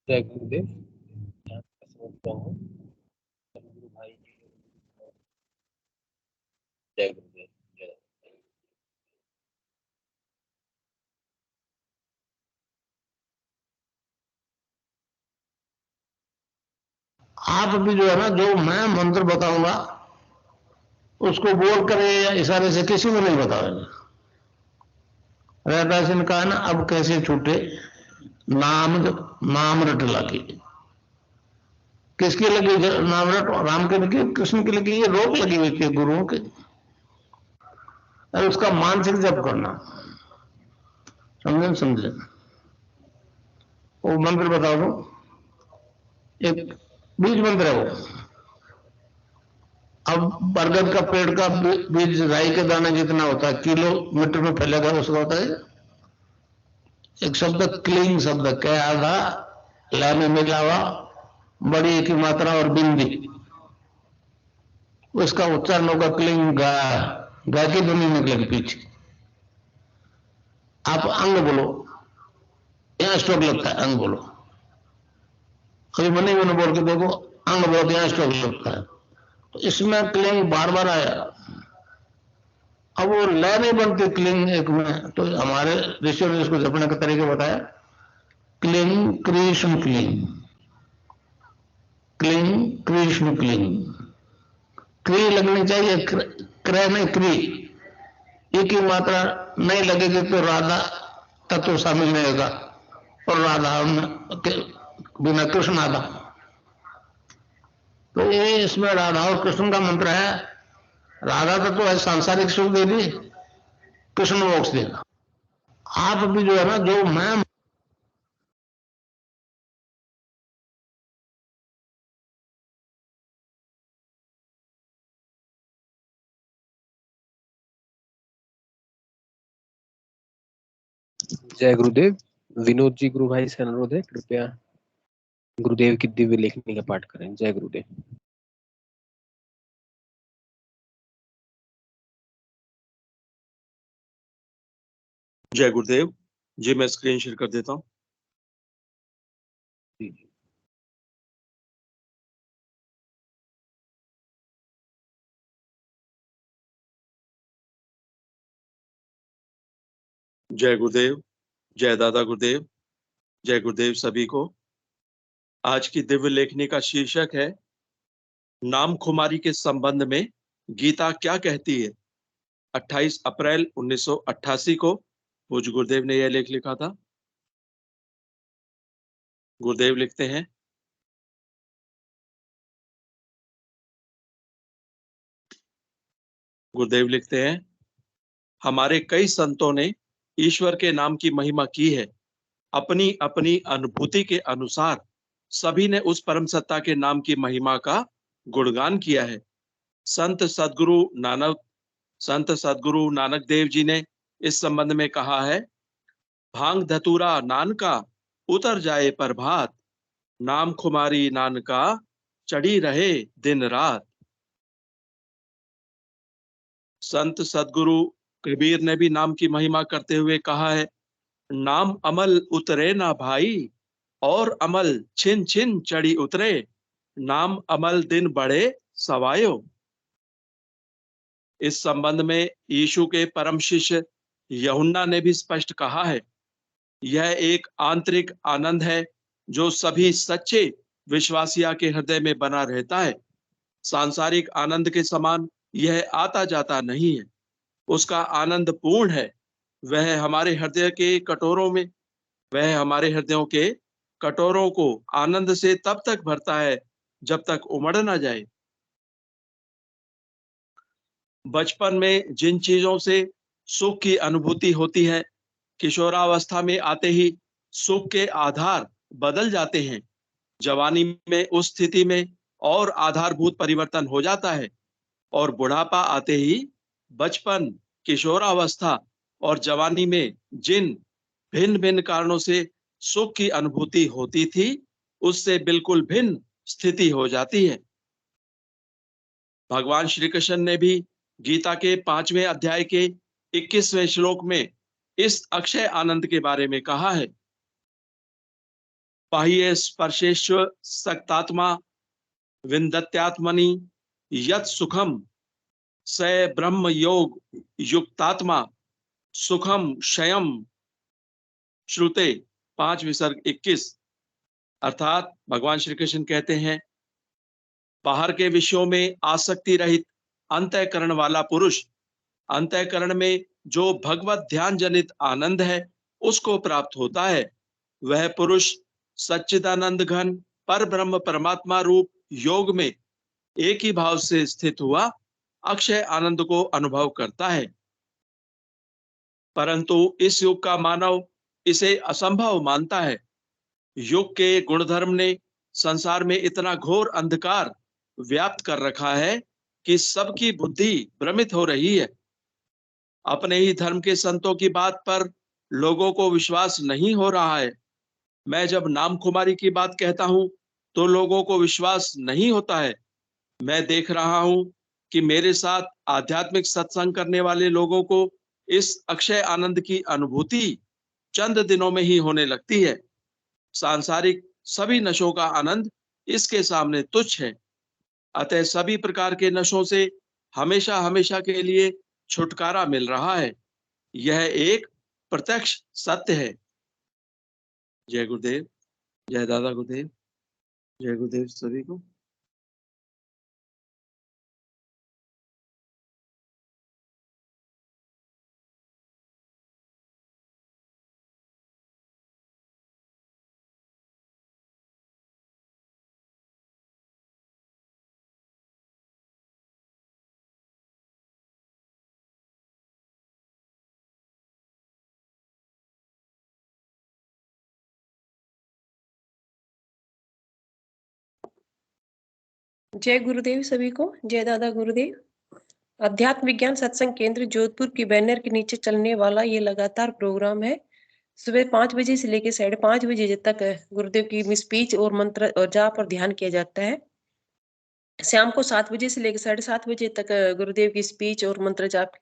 जय गुरुदेव। समझता हूँ गुरु भाई। जय गुरुदेव। जय। आप भी जो है ना, जो मैं मंत्र बताऊंगा उसको बोल कर या इशारे से किसी को नहीं बताओगे। रहता सिंह कहा ना, अब कैसे छूटे नाम नाम रट लगी। किसकी लगी नाम रट? राम की लगी, कृष्ण की लगी, ये रोक लगी हुई थी गुरुओं की। और उसका मानसिक जप करना, समझे समझे। वो मंत्र बता दो, एक बीज मंत्र है वो। अब बरगद का पेड़ का बीज राई के दाने जितना होता है, किलोमीटर में फैलेगा उसका होता है। एक शब्द क्लीन शब्द क्या आधा लय में मिला हुआ, बड़ी की मात्रा और बिंदी, उसका उच्चारण होगा क्लीन गा। गा की ध्वनि निकलेगी पीछे। आप अंग बोलो, यहां स्ट्रोक लगता है, अंग बोलो। कभी मनी मैंने बोल के देखो, अंग बोलो यहां स्ट्रोक लगता है। तो इसमें क्लिंग बार बार आया। अब वो लय नहीं बनती क्लिंग एक में, तो हमारे ऋषियों ने इसको जपने का तरीका बताया। Cling Krishna cling, cling Krishna cling. क्री लगनी चाहिए, क्रय नहीं क्री। एक ही मात्रा नहीं लगेगी तो राधा तत्व शामिल नहीं होगा, और राधा के बिना कृष्ण आधा। तो ये इसमें राधा और कृष्ण का मंत्र है। राधा तत्व है सांसारिक सुख दे दी, कृष्ण मोक्ष देगा। आप भी जो है ना, जो मैं जय गुरुदेव। विनोद जी गुरु भाई से अनुरोध है, कृपया गुरुदेव की दिव्य लेखनी का पाठ करें। जय गुरुदेव। जय गुरुदेव जी। मैं स्क्रीन शेयर कर देता हूँ। जय गुरुदेव, जय दादा गुरुदेव, जय गुरुदेव सभी को। आज की दिव्य लेखनी का शीर्षक है नाम खुमारी के संबंध में गीता क्या कहती है। 28 अप्रैल 1988 को पूज्य गुरुदेव ने यह लेख लिखा था। गुरुदेव लिखते हैं, गुरुदेव लिखते हैं, हमारे कई संतों ने ईश्वर के नाम की महिमा की है। अपनी अपनी अनुभूति के अनुसार सभी ने उस परम सत्ता के नाम की महिमा का गुणगान किया है। संत सदगुरु नानक देव जी ने इस संबंध में कहा है, भांग धतूरा नानका उतर जाए प्रभात, नाम खुमारी नानका चढ़ी रहे दिन रात। संत सदगुरु कबीर ने भी नाम की महिमा करते हुए कहा है, नाम अमल उतरे ना भाई, और अमल छिन छिन चढ़ी उतरे, नाम अमल दिन बढ़े सवायो। इस संबंध में यीशु के परम शिष्य यूहन्ना ने भी स्पष्ट कहा है, यह एक आंतरिक आनंद है जो सभी सच्चे विश्वासिया के हृदय में बना रहता है। सांसारिक आनंद के समान यह आता जाता नहीं है। उसका आनंद पूर्ण है। वह हमारे हृदयों के कटोरों को आनंद से तब तक भरता है जब तक उमड़ ना जाए। बचपन में जिन चीजों से सुख की अनुभूति होती है, किशोरावस्था में आते ही सुख के आधार बदल जाते हैं। जवानी में उस स्थिति में और आधारभूत परिवर्तन हो जाता है, और बुढ़ापा आते ही बचपन, किशोरावस्था और जवानी में जिन भिन्न भिन्न कारणों से सुख की अनुभूति होती थी, उससे बिल्कुल भिन्न स्थिति हो जाती है। भगवान श्री कृष्ण ने भी गीता के 5वें अध्याय के 21वें श्लोक में इस अक्षय आनंद के बारे में कहा है। बाह्य स्पर्शेश्व सक्तात्मा विन्दत्यात्मनि यत् सुखम स ब्रह्म योग युक्तात्मा सुखम क्षयम श्रुते 5 विसर्ग 21। अर्थात भगवान श्री कृष्ण कहते हैं, बाहर के विषयों में आसक्ति रहित अंतःकरण वाला पुरुष अंतःकरण में जो भगवत ध्यान जनित आनंद है उसको प्राप्त होता है। वह पुरुष सच्चिदानंद घन पर ब्रह्म परमात्मा रूप योग में एक ही भाव से स्थित हुआ अक्षय आनंद को अनुभव करता है। परंतु इस युग का मानव इसे असंभव मानता है। युग के गुणधर्म ने संसार में इतना घोर अंधकार व्याप्त कर रखा है कि सबकी बुद्धि भ्रमित हो रही है। अपने ही धर्म के संतों की बात पर लोगों को विश्वास नहीं हो रहा है। मैं जब नाम खुमारी की बात कहता हूं तो लोगों को विश्वास नहीं होता है। मैं देख रहा हूं कि मेरे साथ आध्यात्मिक सत्संग करने वाले लोगों को इस अक्षय आनंद की अनुभूति चंद दिनों में ही होने लगती है। सांसारिक सभी नशों का आनंद इसके सामने तुच्छ है। अतः सभी प्रकार के नशों से हमेशा हमेशा के लिए छुटकारा मिल रहा है। यह एक प्रत्यक्ष सत्य है। जय गुरुदेव, जय दादा गुरुदेव, जय गुरुदेव सभी को। जय गुरुदेव सभी को, जय दादा गुरुदेव। अध्यात्म विज्ञान सत्संग केंद्र जोधपुर की बैनर के नीचे चलने वाला ये लगातार प्रोग्राम है। सुबह 5 बजे से लेकर 5:30 बजे तक गुरुदेव की स्पीच और मंत्र और जाप और ध्यान किया जाता है। शाम को 7 बजे से लेकर 7:30 बजे तक गुरुदेव की स्पीच और मंत्र जाप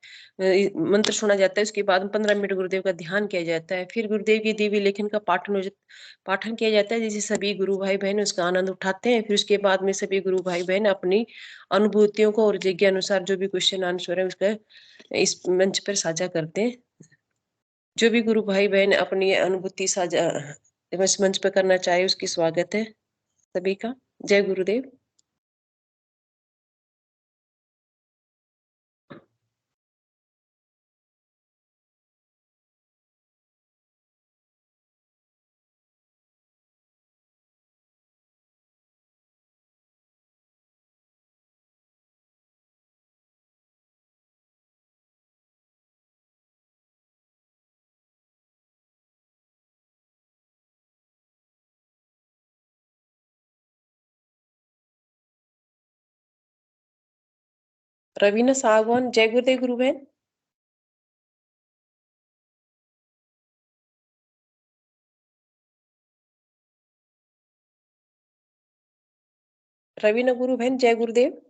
मंत्र सुना जाता है। उसके बाद 15 मिनट गुरुदेव का ध्यान किया जाता है। फिर गुरुदेव की दिव्य लेखन का पाठन किया जाता है, जिसे सभी गुरु भाई बहन उसका आनंद उठाते हैं। फिर उसके बाद में सभी गुरु भाई बहन अपनी अनुभूतियों को और जिज्ञा अनुसार जो भी क्वेश्चन आंसर है उसका इस मंच पर साझा करते हैं। जो भी गुरु भाई बहन अपनी अनुभूति साझा इस मंच पर करना चाहे उसकी स्वागत है सभी का। जय गुरुदेव। रवीना सागवान, जय गुरुदेव गुरु बहन। रवीना गुरु बहन, जय गुरुदेव।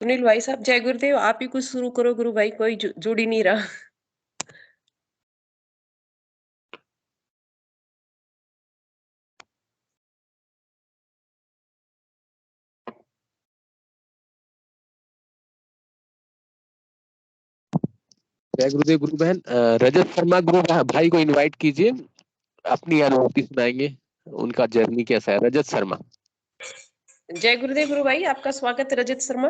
सुनील भाई साहब, जय गुरुदेव। आप ही कुछ शुरू करो गुरु भाई, कोई जुड़ ही नहीं रहा। जय गुरुदेव गुरु बहन। रजत शर्मा गुरु भाई को इनवाइट कीजिए, अपनी अनुभूति सुनाएंगे, उनका जर्नी कैसा है। रजत शर्मा। जय गुरुदेव गुरु भाई, आपका स्वागत है रजत शर्मा।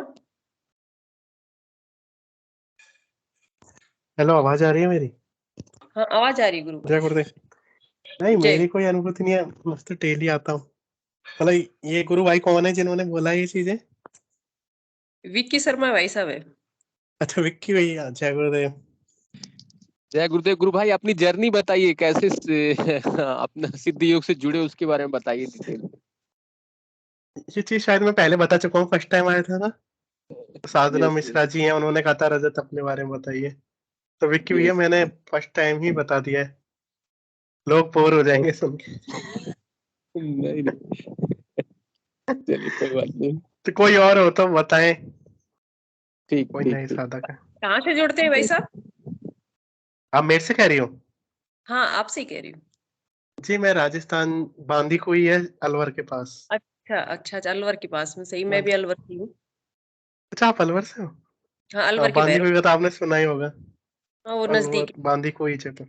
हेलो, आवाज आ रही है मेरी? हाँ, आवाज आ रही है गुरु जय भाई। गुरुदेव। नहीं, जय। मेरी कोई अनुभूति नहीं है, मस्त डेली आता हूँ। मतलब ये गुरु भाई कौन है जिन्होंने बोला ये चीजें? विक्की शर्मा भाई साहब है। अच्छा, विक्की भैया, जय गुरुदेव। जय गुरुदेव गुरु भाई, अपनी जर्नी बताइए, कैसे अपना सिद्ध योग से जुड़े उसके बारे में बताइए डिटेल में। ये चीज शायद मैं पहले बता चुका हूँ, फर्स्ट टाइम आया था ना। साधना यस मिश्रा जी हैं, उन्होंने कहा था रजत अपने बारे में बताइए। तो विक्की भैया यस। मैंने फर्स्ट टाइम ही बता दिया है, लोग बोर हो जाएंगे सुन के। नहीं नहीं, चलिए कोई बात नहीं। तो कोई और हो तो बताएं, ठीक कोई ठीक नई ठीक। साधक है। कहाँ से जुड़ते हैं भाई साहब? आप मेरे से कह रही हो? हाँ, आपसे ही कह रही हूँ। जी, मैं राजस्थान, बांदीकुई है अलवर के पास। अच्छा अच्छा अच्छा, अलवर के पास में। सही, मैं भी अलवर की हूँ। अच्छा, आप अलवर से हो? हाँ, हाँ, अलवर के बैरक। बांदीकुई का तो आपने सुना ही होगा। हाँ, वो अलवर नजदीक। बांदीकुई जगह।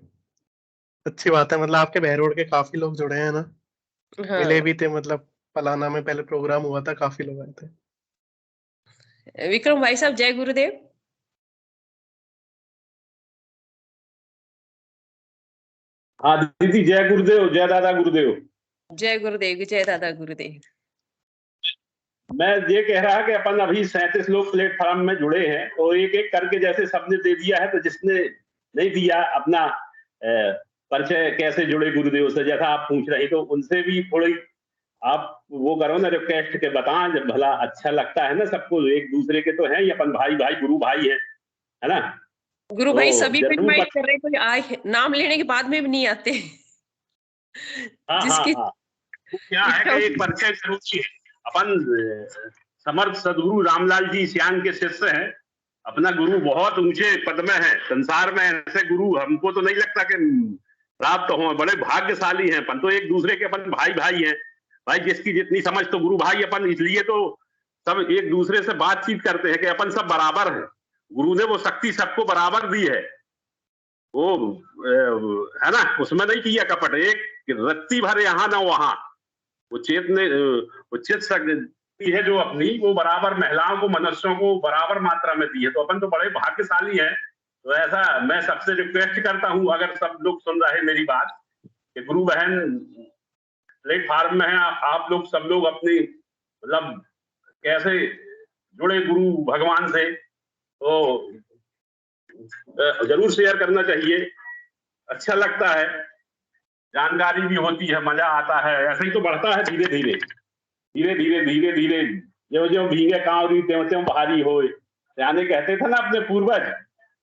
अच्छी बात है, मतलब आपके बहरोड के काफी लोग जुड़े हैं ना। मिले हाँ, भी थे, मतलब पलाना में पहले प्रोग्राम हुआ था, काफी लोग आए थे। विक्रम भाई साहब, जय गुरुदेव। हाँ दीदी, जय गुरुदेव, जय दादा गुरुदेव। जय गुरुदेव, जय दादा गुरुदेव। मैं ये कह रहा कि अपन अभी 37 लोग प्लेटफॉर्म में जुड़े हैं और एक एक करके जैसे सबने दे दिया है, तो जिसने नहीं दिया अपना परिचय कैसे जुड़े गुरुदेव से, जैसा आप पूछ रहे, तो उनसे भी थोड़ी आप वो करो ना, रिक्वेस्ट के बताएं, जब भला अच्छा लगता है ना सबको, एक दूसरे के तो हैं ही अपन, भाई भाई गुरु भाई है ना। गुरु तो भाई सभी को जरूर इनवाइट कर रहे हैं, कोई आए नाम लेने के बाद में भी नहीं आते। हाँ हाँ जिसकी हाँ। तो क्या है इच्छा कि होती एक परिचय जरूर चाहिए। अपन समर्थ सदगुरु रामलाल जी सियान के शिष्य हैं। अपना गुरु बहुत ऊंचे पद में है संसार में, ऐसे गुरु हमको तो नहीं लगता कि प्राप्त हो, बड़े भाग्यशाली हैं अपन तो, एक दूसरे के अपन भाई भाई हैं। भाई जिसकी जितनी समझ, तो गुरु भाई अपन इसलिए तो सब एक दूसरे से बातचीत करते हैं कि अपन सब बराबर हैं। गुरु ने वो शक्ति सबको बराबर दी है, वो है ना, उसमें नहीं किया कपट, एक रत्ती भर यहाँ ना वहां। वो चित शक्ति है जो अपनी, वो बराबर महिलाओं को, मनुष्यों को बराबर मात्रा में दी है। तो अपन तो बड़े भाग्यशाली हैं। तो ऐसा मैं सबसे रिक्वेस्ट करता हूं, अगर सब लोग सुन रहे मेरी बात, कि गुरु बहन प्लेटफार्म में है, आप लोग सब लोग अपनी मतलब कैसे जुड़े गुरु भगवान से, तो जरूर शेयर करना चाहिए। अच्छा लगता है, जानकारी भी होती है, मजा आता है। ऐसे ही तो बढ़ता है धीरे धीरे धीरे धीरे धीरे धीरे, जो जो भीगे कांवरी त्यों त्यों भारी हो, यानी कहते थे ना अपने पूर्वज,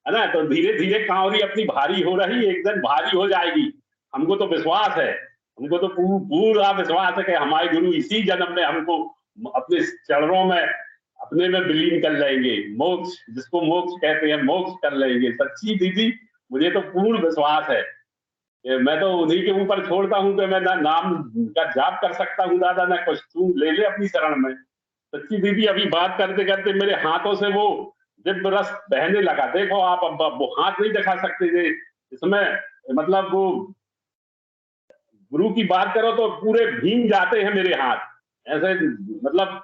है ना। तो धीरे धीरे कांवरी अपनी भारी हो रही, एक दिन भारी हो जाएगी। हमको तो विश्वास है, हमको तो पूरा विश्वास है कि हमारे गुरु इसी जन्म में हमको अपने चरणों में, अपने में विलीन कर लेंगे। मोक्ष, जिसको मोक्ष कहते हैं, मोक्ष कर लेंगे। सच्ची दीदी, मुझे तो पूर्ण विश्वास है। मैं तो उन्हीं के ऊपर छोड़ता हूँ कि मैं ना नाम का जाप कर सकता हूँ दादा, ना कुछ, तू ले ले अपनी शरण में। सच्ची दीदी, अभी बात करते करते मेरे हाथों से वो दिव्य रस बहने लगा। देखो आप, अब वो हाथ नहीं दिखा सकते थे इसमें, मतलब वो गुरु की बात करो तो पूरे भीग जाते हैं मेरे हाथ ऐसे। मतलब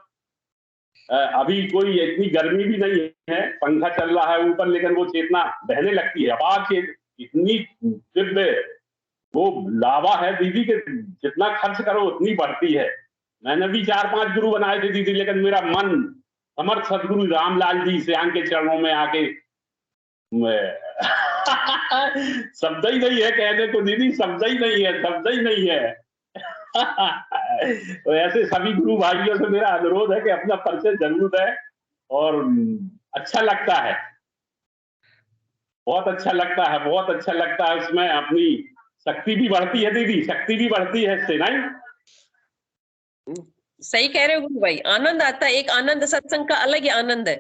अभी कोई इतनी गर्मी भी नहीं है, पंखा चल रहा है ऊपर, लेकिन वो चेतना बहने लगती है। अपार इतनी दिव्य वो लावा है दीदी के, जितना खर्च करो उतनी बढ़ती है। मैंने भी 4-5 गुरु बनाए थे दीदी, लेकिन मेरा मन समर्थ सदगुरु रामलाल जी सियान के चरणों में आके शब्द ही नहीं है कहने को दीदी, शब्द ही नहीं है, शब्द ही नहीं है। तो ऐसे सभी गुरु भाइयों से मेरा अनुरोध है कि अपना परिचय जरूर है, और अच्छा लगता है, बहुत अच्छा लगता है, बहुत अच्छा लगता है। उसमें अपनी शक्ति भी बढ़ती है दीदी, शक्ति भी बढ़ती है इससे, नहीं? सही कह रहे हो गुरु भाई, आनंद आता है, एक आनंद, सत्संग का अलग ही आनंद है।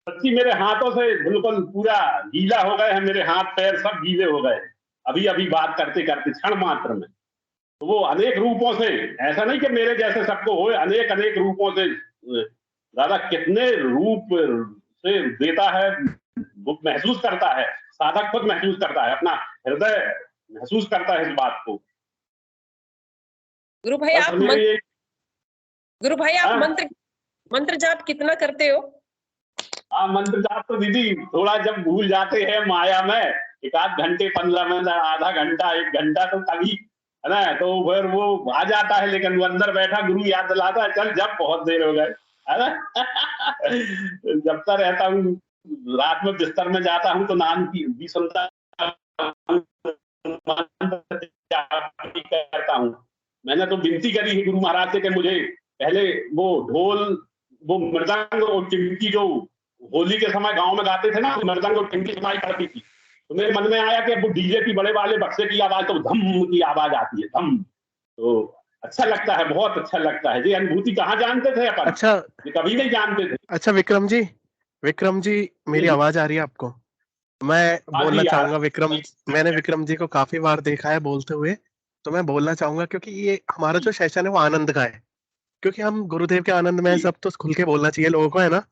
सच्ची मेरे हाथों से बिल्कुल पूरा गीला हो गए हैं, मेरे हाथ पैर सब गीले हो गए अभी अभी बात करते करते, क्षण मात्र में। तो वो अनेक रूपों से, ऐसा नहीं कि मेरे जैसे सबको हो, अनेक अनेक रूपों से दादा कितने रूप से देता है, वो महसूस करता है, साधक खुद महसूस करता है, अपना हृदय महसूस करता है इस बात को। गुरु भाई बस आप मेरे गुरु भाई आप हाँ? मंत्र जाप कितना करते हो? हाँ, मंत्र जाप तो दीदी थोड़ा जब भूल जाते हैं माया में, एक आध घंटे 15 मिनट, आधा घंटा 1 घंटा तो कभी, है ना, तो फिर वो आ जाता है, लेकिन वो अंदर बैठा गुरु याद दिलाता है, चल जब बहुत देर हो गए, है ना। जबता रहता हूँ, रात में बिस्तर में जाता हूँ तो नाम की भी सुनता हूँ, मंत्र जाप भी करता हूँ। मैंने तो विनती करी है गुरु महाराज से कि मुझे पहले वो ढोल, वो मृदंग और टिमकी जो होली के समय गांव में गाते थे ना, मृदंग और टिमकी सुनाई पड़ती थी, तो मेरे मन में आया कि वो डीजे की बड़े वाले बक्से की आवाज तो धम की आवाज आती है, धम, तो अच्छा लगता है, बहुत अच्छा लगता है। ये अनुभूति कहाँ जानते थे अपन? अच्छा ये कभी नहीं जानते थे। अच्छा विक्रम जी मेरी आवाज आ रही है आपको? मैं हाँ बोलना जी यार, चाहूंगा मैंने विक्रम जी को काफी बार देखा है बोलते हुए, तो मैं बोलना चाहूंगा क्योंकि ये हमारा जो सेशन है वो आनंद का है, क्योंकि हम गुरुदेव के आनंद में हैं, सब तो खुल के बोलना चाहिए लोगों को, है ना।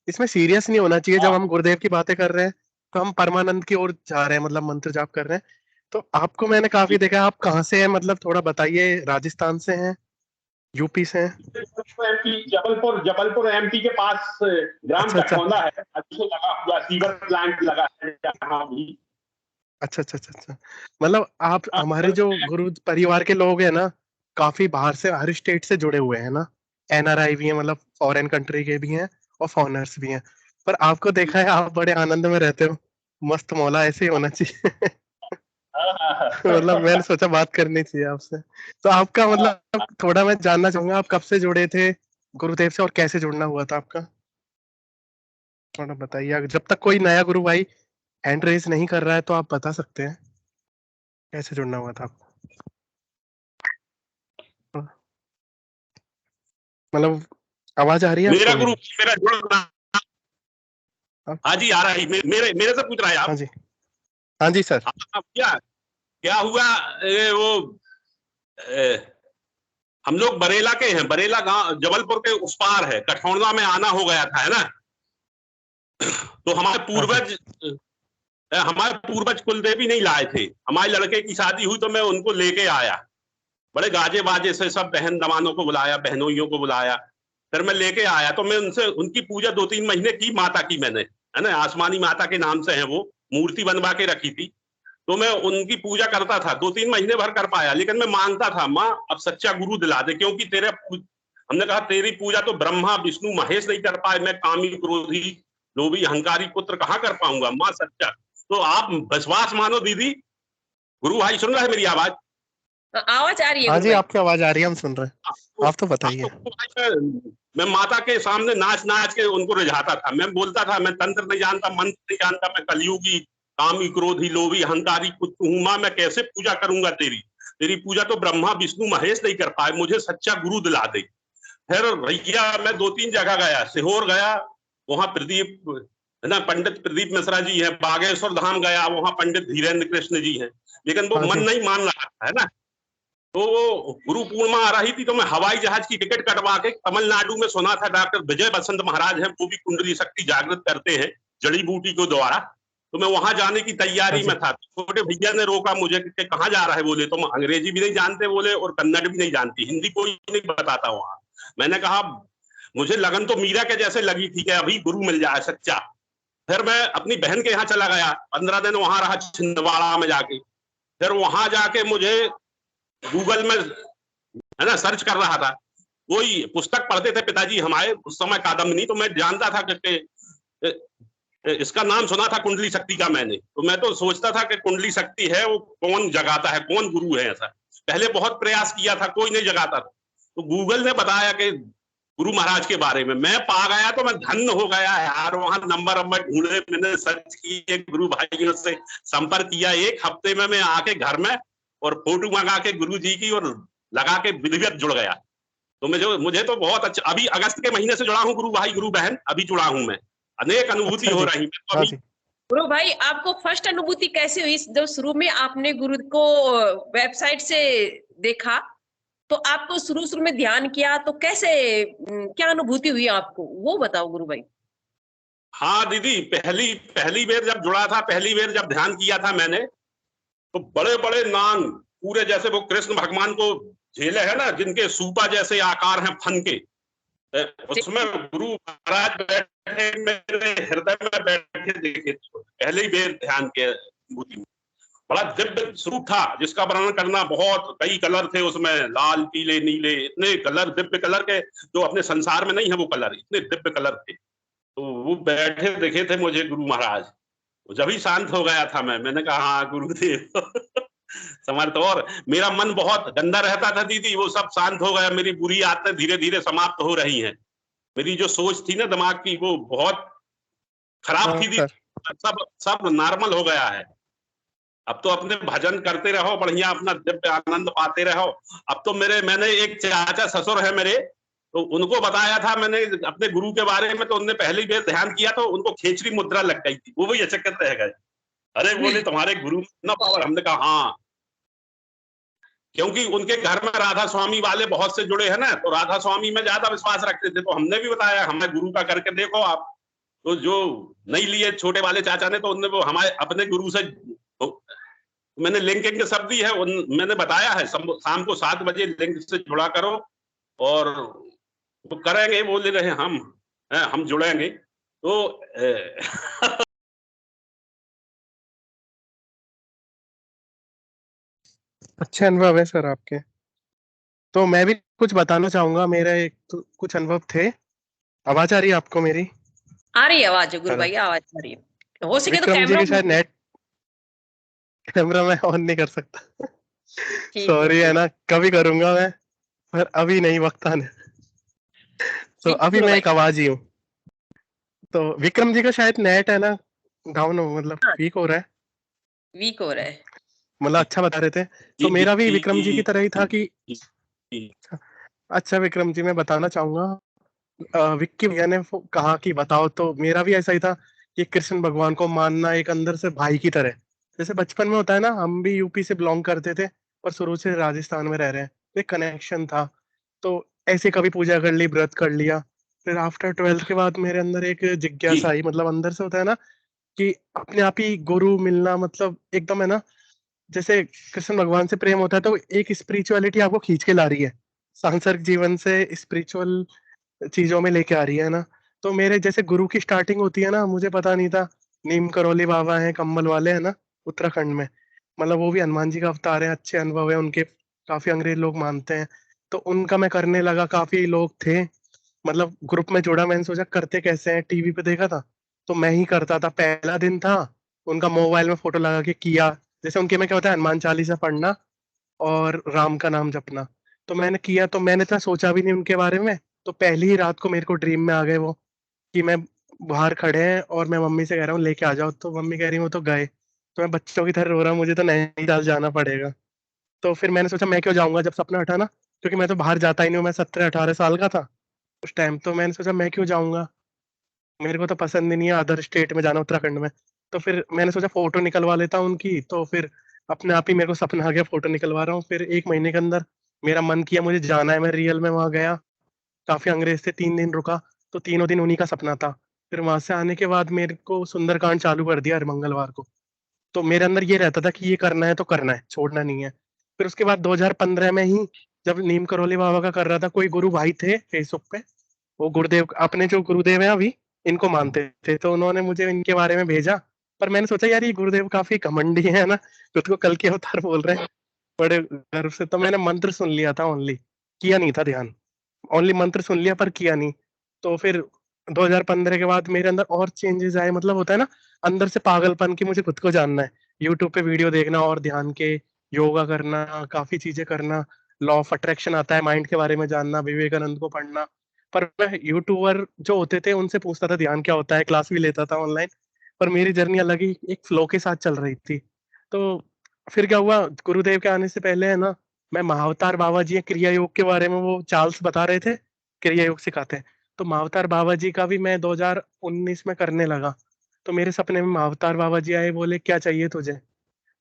इसमें सीरियस नहीं होना चाहिए। जब हम गुरुदेव की बातें कर रहे हैं तो हम परमानंद की ओर जा रहे हैं, मतलब मंत्र जाप कर रहे हैं। तो आपको मैंने काफी देखा है। आप कहाँ से हैं, मतलब थोड़ा बताइए। राजस्थान से हैं, यूपी से हैं? एमपी, जबलपुर, जबलपुर एमपी के पास ग्राम अच्छा अच्छा कठौंदा है, अच्छे लगा हुआ सीवर प्लांट लगा है जहाँ भी। अच्छा अच्छा अच्छा अच्छा। मतलब आप हाँ, हमारे जो गुरु परिवार के लोग हैं ना, काफी बाहर से, हर स्टेट से जुड़े हुए हैं ना। एनआरआई भी हैं, मतलब फॉरेन कंट्री के भी हैं, और फॉरेनर्स भी हैं। पर आपको देखा है, आप बड़े आनंद में रहते हो। मस्त मौला, ऐसे ही होना चाहिए। मतलब मैंने सोचा बात करनी चाहिए आपसे। तो आपका मतलब थोड़ा मैं जानना चाहूंगा, आप कब से जुड़े थे गुरुदेव से और कैसे जुड़ना हुआ था आपका? थोड़ा बताइए। जब तक कोई नया गुरु भाई हैंड रेज नहीं कर रहा है तो आप बता सकते हैं कैसे जुड़ना हुआ था आपको। मतलब आवाज आ रही है मेरा आपको गुरु, मेरी? मेरा जुड़, हाँ हाँ जी आ रहा है, मेरे मेरे से पूछ रहा है हाँ आप? जी, हाँ जी सर। हाँ, क्या क्या हुआ, वो हम लोग बरेला के हैं, बरेला गांव जबलपुर के उस पार है, कठौंदा में आना हो गया था, है ना। तो हाँ जी, हमारे पूर्वज कुलदेवी नहीं लाए थे। हमारे लड़के की शादी हुई तो मैं उनको लेके आया, बड़े गाजे बाजे से सब बहन दमानों को बुलाया, बहनोइयों को बुलाया, फिर मैं लेके आया। तो मैं उनसे उनकी पूजा 2-3 महीने की माता की मैंने, है ना, आसमानी माता के नाम से है वो, मूर्ति बनवा के रखी थी। तो मैं उनकी पूजा करता था, 2-3 महीने भर कर पाया, लेकिन मैं मांगता था, माँ अब सच्चा गुरु दिला दे, क्योंकि हमने कहा तेरी पूजा तो ब्रह्मा विष्णु महेश नहीं कर पाए, मैं कामी क्रोधी लोभी अहंकारी पुत्र कहाँ कर पाऊंगा, माँ सच्चा। तो आप विश्वास मानो दीदी, गुरु भाई सुन रहा है मेरी आवाज? आवाज आ रही है हाँ गुरु जी, भाई। आपकी आवाज आ रही है, हम सुन रहे हैं। आप तो बताइए। मैं माता के सामने नाच नाच के उनको रिझाता था। मैं बोलता था, मैं तंत्र नहीं जानता, मंत्र नहीं जानता, मैं कलयुगी कामी क्रोधी लोभी अहंकारी पुत्र हूं, मां मैं कैसे पूजा करूंगा तेरी, तेरी पूजा तो ब्रह्मा विष्णु महेश नहीं कर पाए, मुझे सच्चा गुरु दिला दे। फिर भैया मैं 2-3 जगह गया, सीहोर गया, वहां प्रदीप, है ना, पंडित प्रदीप मिश्रा जी है, बागेश्वर धाम गया, वहां पंडित धीरेन्द्र कृष्ण जी है, लेकिन वो हाँ मन जी, नहीं मान रहा था, है ना। तो वो गुरु पूर्णिमा आ रही थी, तो मैं हवाई जहाज की टिकट कटवा के तमिलनाडु में, सुना था डॉक्टर विजय बसंत महाराज हैं, वो भी कुंडली शक्ति जागृत करते हैं जड़ी बूटी को द्वारा, तो मैं वहां जाने की हाँ तैयारी जी, में था। छोटे भैया ने रोका मुझे कि कहाँ जा रहा है, बोले तुम अंग्रेजी भी नहीं जानते, बोले और कन्नड़ भी नहीं जानती, हिंदी कोई नहीं बताता वहां। मैंने कहा मुझे लगन तो मीरा के जैसे लगी थी कि अभी गुरु मिल जाए सच्चा। फिर मैं अपनी बहन के यहाँ चला गया, 15 दिन वहां रहा छिंदवाड़ा में जाके। फिर वहां जाके मुझे गूगल में, है ना, सर्च कर रहा था, कोई पुस्तक पढ़ते थे पिताजी हमारे उस समय कादम्बनी, तो मैं जानता था कि इसका नाम सुना था कुंडली शक्ति का मैंने, तो मैं तो सोचता था कि कुंडली शक्ति है वो कौन जगाता है, कौन गुरु है ऐसा। पहले बहुत प्रयास किया था, कोई नहीं जगाता था, तो गूगल ने बताया कि गुरु महाराज के बारे में, मैं पा गया तो मैं धन्य हो गया यार। वहां नंबर ढूंढे, मैंने सर्च किए, गुरु भाइयों से संपर्क किया, 1 हफ्ते में मैं आके घर में और फोटो मंगा के गुरु जी की और लगा के विधिवत जुड़ गया। तो मुझे तो बहुत अच्छा, अभी अगस्त के महीने से जुड़ा हूँ गुरु भाई, गुरु बहन, अभी जुड़ा हूँ मैं, अनेक अनुभूति अच्छा हो जी, रही है तो हाँ अभी। जी। गुरु भाई आपको फर्स्ट अनुभूति कैसे हुई जब शुरू में आपने गुरु को वेबसाइट से देखा, तो आपको शुरू में ध्यान किया तो कैसे, क्या अनुभूति हुई आपको, वो बताओ गुरु भाई। हाँ दीदी, पहली बार जब जुड़ा था, पहली बार जब ध्यान किया था मैंने, तो बड़े बड़े नाग पूरे, जैसे वो कृष्ण भगवान को झेले है ना, जिनके सूपा जैसे आकार हैं फन के, उसमें गुरु महाराज बैठे मेरे हृदय में बैठे देखे, पहले ही बेर ध्यान के अनुभूति में बड़ा दिव्य स्वरूप था, जिसका वर्णन करना बहुत, कई कलर थे उसमें, लाल पीले नीले, इतने कलर, दिव्य कलर के जो अपने संसार में नहीं है वो कलर, इतने दिव्य कलर थे। तो वो बैठे देखे थे मुझे गुरु महाराज, जब ही शांत हो गया था मैंने कहा हाँ गुरुदेव समर्थ। और मेरा मन बहुत गंदा रहता था दीदी, वो सब शांत हो गया, मेरी बुरी आदतें धीरे धीरे समाप्त हो रही हैं। मेरी जो सोच थी ना दिमाग की, वो बहुत खराब थी दीदी, सब नॉर्मल हो गया है। अब तो अपने भजन करते रहो, बढ़िया अपना दिव्य आनंद पाते रहो। अब तो मैंने एक चाचा ससुर है मेरे, तो उनको बताया था मैंने अपने गुरु के बारे में, तो उनने पहली बार ध्यान किया तो उनको खेचरी मुद्रा लग गई थी, वो भी अचक्कत रह गए। अरे बोले तुम्हारे गुरु में इतना पावर। हमने कहा हाँ, क्योंकि उनके घर में राधा स्वामी वाले बहुत से जुड़े हैं ना, तो राधा स्वामी में ज्यादा विश्वास रखते थे। तो हमने भी बताया हमें गुरु का करके देखो आप। तो जो नहीं लिए छोटे वाले चाचा ने, तो उनने वो हमारे अपने गुरु से, मैंने लिंकिंग सब दी है, मैंने बताया है शाम को 7 बजे लिंक से जुड़ा करो, और वो करेंगे, बोले रहे हम जुड़ेंगे। तो अच्छे अनुभव है सर आपके। तो मैं भी कुछ बताना चाहूंगा, मेरा एक तो कुछ अनुभव थे। आवाज आ रही है आपको मेरी? आ रही है आवाज गुरु हेलो। भाई, आवाज आ रही है। हो सके तो विक्रम जी कैमरा के शायद नेट, कैमरा मैं ऑन नहीं कर सकता ठीक है, सॉरी, है ठीक ना, कभी करूंगा मैं, पर अभी नहीं, वक्त आने। तो ठीक है अभी गुरु मैं भाई। एक आवाज ही हूँ। तो विक्रम जी का शायद नेट है ना डाउन हो, मतलब हाँ, वीक हो रहा है, वीक हो रहा है। मतलब अच्छा बता रहे थे। तो जी मेरा भी विक्रम जी की जी तरह ही था कि, जी अच्छा विक्रम जी मैं बताना चाहूंगा, विक्की भैया ने कहा कि बताओ, तो मेरा भी ऐसा ही था कि कृष्ण भगवान को मानना एक अंदर से भाई की तरह। जैसे बचपन में होता है ना, हम भी यूपी से बिलोंग करते थे और शुरू से राजस्थान में रह रहे हैं, तो एक कनेक्शन था। तो ऐसे कभी पूजा कर ली, व्रत कर लिया। फिर आफ्टर 12th के बाद मेरे अंदर एक जी जिज्ञासा आई, मतलब अंदर से होता है ना कि अपने आप ही गुरु मिलना, मतलब एकदम है ना, जैसे कृष्ण भगवान से प्रेम होता है तो एक स्पिरिचुअलिटी आपको खींच के ला रही है, सांसारिक जीवन से स्पिरिचुअल चीजों में लेके आ रही है ना। तो मेरे जैसे गुरु की स्टार्टिंग होती है ना, मुझे पता नहीं था नीम करौली बाबा हैं, कंबल वाले हैं ना, उत्तराखंड में, मतलब वो भी हनुमान जी का अवतार है, अच्छे अनुभव है उनके, काफी अंग्रेज लोग मानते हैं। तो उनका मैं करने लगा, काफी लोग थे, मतलब ग्रुप में जुड़ा, मैंने सोचा करते कैसे हैं, टीवी पे देखा था तो मैं ही करता था। पहला दिन था, उनका मोबाइल में फोटो लगा के किया, जैसे उनके में क्या होता है, हनुमान चालीसा पढ़ना और राम का नाम जपना। तो मैंने किया, तो मैंने इतना सोचा भी नहीं उनके बारे में। तो पहली ही रात को मेरे को ड्रीम में आ गए वो, कि मैं बाहर खड़े हैं और मैं मम्मी से कह रहा हूँ लेके आ जाओ, तो मम्मी कह रही वो तो गए। तो मैं बच्चों की तरह रो रहा हूँ, मुझे तो नैनीताल जाना पड़ेगा। तो फिर मैंने सोचा मैं क्यों जाऊंगा, जब सपना हटा ना, क्योंकि मैं तो बाहर जाता ही नहीं हूँ, मैं 17-18 साल का था उस टाइम। तो मैंने सोचा मैं क्यों जाऊंगा, मेरे को तो पसंद ही नहीं है अदर स्टेट में जाना, उत्तराखंड में। तो फिर मैंने सोचा फोटो निकलवा लेता हूँ उनकी। तो फिर अपने आप ही मेरे को सपना आ गया, फोटो निकलवा रहा हूँ। फिर 1 महीने के अंदर मेरा मन किया मुझे जाना है, मैं रियल में वहां गया। काफी अंग्रेज थे, 3 दिन रुका, तो तीनों दिन उन्हीं का सपना था। फिर वहां से आने के बाद मेरे को सुंदरकांड चालू कर दिया हर मंगलवार को। तो मेरे अंदर ये रहता था कि ये करना है तो करना है, छोड़ना नहीं है। फिर उसके बाद 2015 में ही, जब नीम करौली बाबा का कर रहा था, कोई गुरु भाई थे फेसबुक पे, वो गुरुदेव, अपने जो गुरुदेव हैं अभी, इनको मानते थे, तो उन्होंने मुझे इनके बारे में भेजा। पर मैंने सोचा यार ये गुरुदेव काफी घमंडी है ना, खुद को कल के अवतार बोल रहे हैं बड़े गर्व से। तो मैंने मंत्र सुन लिया था ओनली, किया नहीं था ध्यान, ओनली मंत्र सुन लिया पर किया नहीं। तो फिर 2015 के बाद मेरे अंदर और चेंजेस आए, मतलब होता है ना अंदर से पागलपन की, मुझे खुद को जानना है, यूट्यूब पे वीडियो देखना और ध्यान के, योगा करना, काफी चीजें करना, लॉ ऑफ अट्रैक्शन आता है, माइंड के बारे में जानना, विवेकानंद को पढ़ना। पर मैं यूट्यूबर जो होते थे उनसे पूछता था ध्यान क्या होता है, क्लास भी लेता था ऑनलाइन, पर मेरी जर्नी अलग ही एक फ्लो के साथ चल रही थी। तो फिर क्या हुआ, गुरुदेव के आने से पहले है ना, मैं महाअवतार बाबा जी क्रिया योग के बारे में, वो चार्ल्स बता रहे थे, क्रिया योग सिखाते हैं। तो महाअवतार बाबा जी का भी मैं 2019 में करने लगा। तो मेरे सपने में महाअवतार बाबा जी आए, बोले क्या चाहिए तुझे।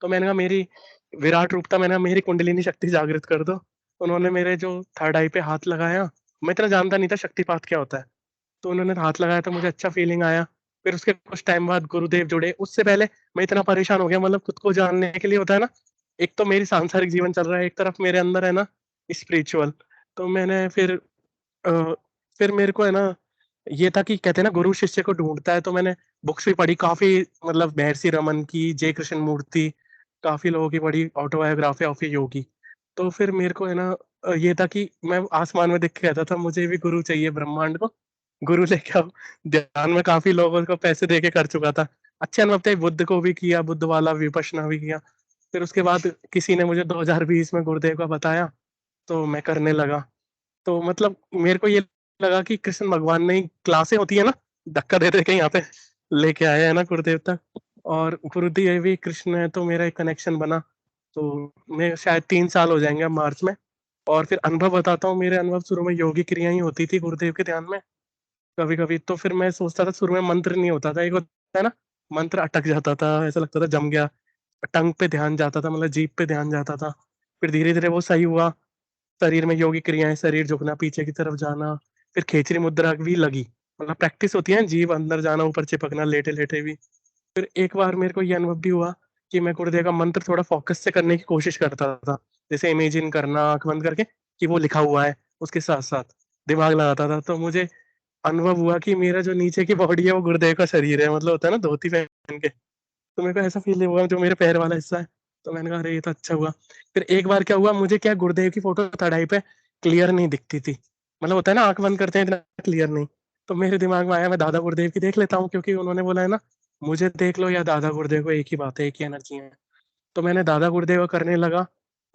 तो मैंने कहा मेरी विराट रूप था, मैंने कहा मेरी कुंडलिनी शक्ति जागृत कर दो। उन्होंने मेरे जो थर्ड आई पे हाथ लगाया, मैं इतना जानता नहीं था शक्तिपात क्या होता है, तो उन्होंने हाथ लगाया तो मुझे अच्छा फीलिंग आया। फिर उसके कुछ टाइम बाद गुरुदेव जुड़े, उससे पहले मैं इतना परेशान हो गया, मतलब खुद को जानने के लिए होता है ना, एक तो मेरी सांसारिक जीवन चल रहा है, एक तरफ मेरे अंदर है ना स्पिरिचुअल। तो मैंने फिर फिर मेरे को है ना ये था कि कहते हैं ना गुरु शिष्य को ढूंढता है, तो मैंने बुक्स भी पढ़ी काफी, मतलब महर्षि रमन की, जय कृष्ण मूर्ति, काफी लोगों की पढ़ी ऑटोबायोग्राफी ऑफ ए योगी। तो फिर मेरे को है ना ये था कि मैं आसमान में देख के कहता था मुझे भी गुरु चाहिए ब्रह्मांड को, गुरु लेके आओ। ध्यान में काफी लोगों को पैसे दे के कर चुका था, अच्छे अनुभव थे, बुद्ध को भी किया, बुद्ध वाला विपश्यना भी किया। फिर उसके बाद किसी ने मुझे 2020 में गुरुदेव का बताया, तो मैं करने लगा। तो मतलब मेरे को ये लगा कि कृष्ण भगवान ने क्लासें होती है ना, धक्का दे दे के यहाँ पे लेके आए हैं ना गुरुदेव तक, और गुरुदेव भी कृष्ण है, तो मेरा एक कनेक्शन बना। तो मैं शायद 3 साल हो जाएंगे अब मार्च में। और फिर अनुभव बताता हूँ, मेरे अनुभव शुरू में योगी क्रिया ही होती थी गुरुदेव के ध्यान में। कभी कभी तो फिर मैं सोचता था, शुरू में मंत्र नहीं होता था, एक होता है ना मंत्र अटक जाता था, ऐसा लगता था जम गया, टंग पे ध्यान जाता था, मतलब जीभ पे ध्यान जाता था। फिर धीरे धीरे वो सही हुआ, शरीर में योगी क्रियाएं, शरीर झुकना, पीछे की तरफ जाना, फिर खेचरी मुद्रा भी लगी, मतलब प्रैक्टिस होती है, जीभ अंदर जाना, ऊपर चिपकना, लेटे लेटे भी। फिर एक बार मेरे को ये अनुभव भी हुआ कि मैं गुरुदेव का मंत्र थोड़ा फोकस से करने की कोशिश करता था, जैसे इमेजिन करना आंख बंद करके कि वो लिखा हुआ है, उसके साथ साथ दिमाग लगाता था। तो मुझे अनुभव हुआ कि मेरा जो नीचे की बॉडी है वो गुरुदेव का शरीर है, मतलब होता है ना धोती पहन के। तो मेरे को ऐसा फील हुआ जो मेरे पैर वाला हिस्सा है। तो मैंने कहा अरे ये तो अच्छा हुआ। फिर एक बार क्या हुआ, मुझे क्या गुरुदेव की फोटो तड़ाई पे क्लियर नहीं दिखती थी, मतलब होता है ना आंख बंद करते हैं इतना क्लियर नहीं। तो मेरे दिमाग में आया मैं दादा गुरुदेव की देख लेता हूँ, क्योंकि उन्होंने बोला है ना मुझे देख लो या दादा गुरुदेव को, एक ही बात है, एक ही एनर्जी है। तो मैंने दादा गुरुदेव को करने लगा।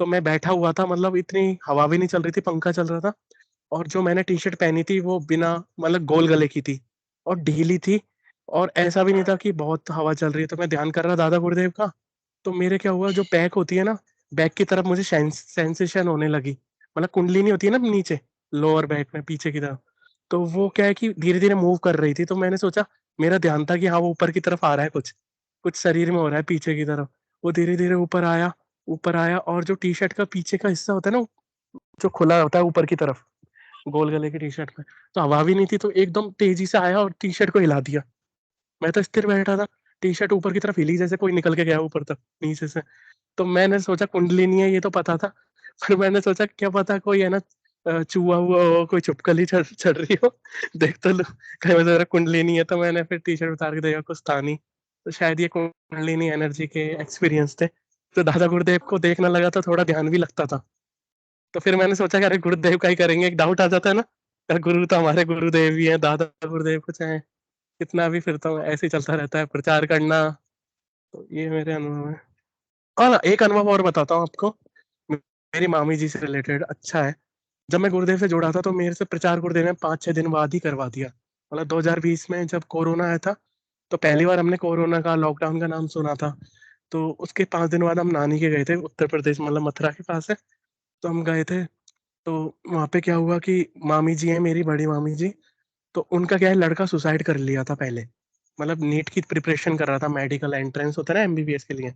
तो मैं बैठा हुआ था, मतलब इतनी हवा भी नहीं चल रही थी, पंखा चल रहा था, और जो मैंने टी शर्ट पहनी थी वो बिना, मतलब गोल गले की थी और ढीली थी, और ऐसा भी नहीं था कि बहुत हवा चल रही है। तो मैं ध्यान कर रहा दादा गुरुदेव का। तो मेरे क्या हुआ, जो बैक होती है ना, बैक की तरफ मुझे सेंसेशन होने लगी, मतलब कुंडली नहीं होती है ना नीचे, लोअर बैक में पीछे की तरफ। तो वो क्या है कि धीरे धीरे मूव कर रही थी। तो मैंने सोचा, मेरा ध्यान था कि हाँ वो ऊपर की तरफ आ रहा है, कुछ कुछ शरीर में हो रहा है पीछे की तरफ। वो धीरे धीरे ऊपर आया, ऊपर आया, और जो टी शर्ट का पीछे का हिस्सा होता है ना, जो खुला होता है ऊपर की तरफ, गोल गले की टी शर्ट में, तो हवा भी नहीं थी, तो एकदम तेजी से आया और टी शर्ट को हिला दिया। मैं तो स्थिर बैठा था, टी शर्ट ऊपर की तरफ हिली जैसे कोई निकल के गया ऊपर तक नीचे से। तो मैंने सोचा कुंडलिनी है, ये तो पता था। पर मैंने सोचा क्या पता कोई है ना चूहा हुआ हो, कोई चुपकली चढ़ चढ़ रही हो, देख तो लो कहीं वजह मेरा कुंडलिनी है। तो मैंने फिर टी शर्ट उतार के देखा, कुछ था नहीं। तो शायद ये कुंडलिनी एनर्जी के एक्सपीरियंस थे। तो दादा गुरुदेव को देखने लगा तो थोड़ा ध्यान भी लगता था। तो फिर मैंने सोचा कि अरे गुरुदेव का ही करेंगे, एक डाउट आ जाता है ना, यार गुरु तो हमारे गुरुदेव ही हैं, दादा गुरुदेव कुछ हैं, कितना भी फिरता हूँ ऐसे ही चलता रहता है प्रचार करना। तो ये मेरे अनुभव है। हाँ, एक अनुभव और बताता हूँ आपको, मेरी मामी जी से रिलेटेड अच्छा है। जब मैं गुरुदेव से जुड़ा था तो मेरे से प्रचार गुरुदेव ने 5-6 दिन बाद ही करवा दिया। मतलब 2020 में जब कोरोना आया था, तो पहली बार हमने कोरोना का, लॉकडाउन का नाम सुना था। तो उसके 5 दिन बाद हम नानी के गए थे, उत्तर प्रदेश, मतलब मथुरा के पास है। तो हम गए थे। तो वहाँ पे क्या हुआ कि मामी जी हैं मेरी, बड़ी मामी जी, तो उनका क्या है, लड़का सुसाइड कर लिया था पहले, मतलब नीट की प्रिपरेशन कर रहा था, मेडिकल एंट्रेंस होता है ना एमबीबीएस के लिए।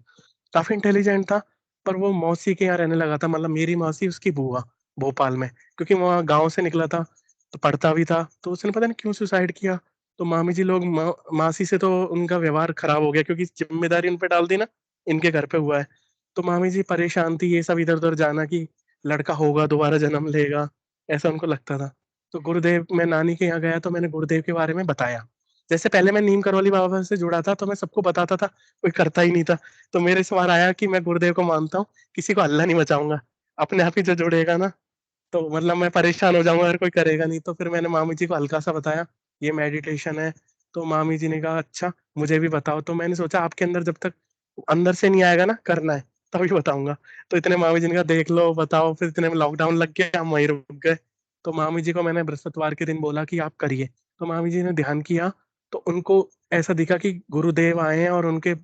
काफी इंटेलिजेंट था, पर वो मौसी के यहाँ रहने लगा था, मतलब मेरी मौसी उसकी बुआ, भोपाल में, क्योंकि वहाँ गांव से निकला था, तो पढ़ता भी था। तो उसने पता नहीं क्यों सुसाइड किया। तो मामी जी लोग मासी से तो उनका व्यवहार खराब हो गया, क्योंकि जिम्मेदारी उन पे डाल दी ना, इनके घर पे हुआ है। तो मामी जी परेशान थी, ये सब इधर उधर जाना कि लड़का होगा, दोबारा जन्म लेगा, ऐसा उनको लगता था। तो गुरुदेव, मैं नानी के यहाँ गया तो मैंने गुरुदेव के बारे में बताया। जैसे पहले मैं नीम करौली बाबा से जुड़ा था तो मैं सबको बताता था, कोई करता ही नहीं था। तो मेरे सवाल आया कि मैं गुरुदेव को मानता हूँ, किसी को अल्लाह नहीं बचाऊंगा, अपने आप ही जो जुड़ेगा ना, तो मतलब मैं परेशान हो जाऊंगा अगर कोई करेगा नहीं। तो फिर मैंने मामी जी को हल्का सा बताया, ये मेडिटेशन है। तो मामी जी ने कहा अच्छा मुझे भी बताओ। तो मैंने सोचा आपके अंदर जब तक अंदर से नहीं आएगा ना करना है, तभी बताऊंगा। तो इतने मामी जी ने कहा देख लो बताओ। फिर इतने में लॉकडाउन लग गया, हम वहीं रुक गए। तो मामी जी को मैंने बृहस्पतिवार के दिन बोला कि आप करिए। तो मामी जी ने ध्यान किया, तो उनको ऐसा दिखा कि गुरुदेव आए हैं और उनके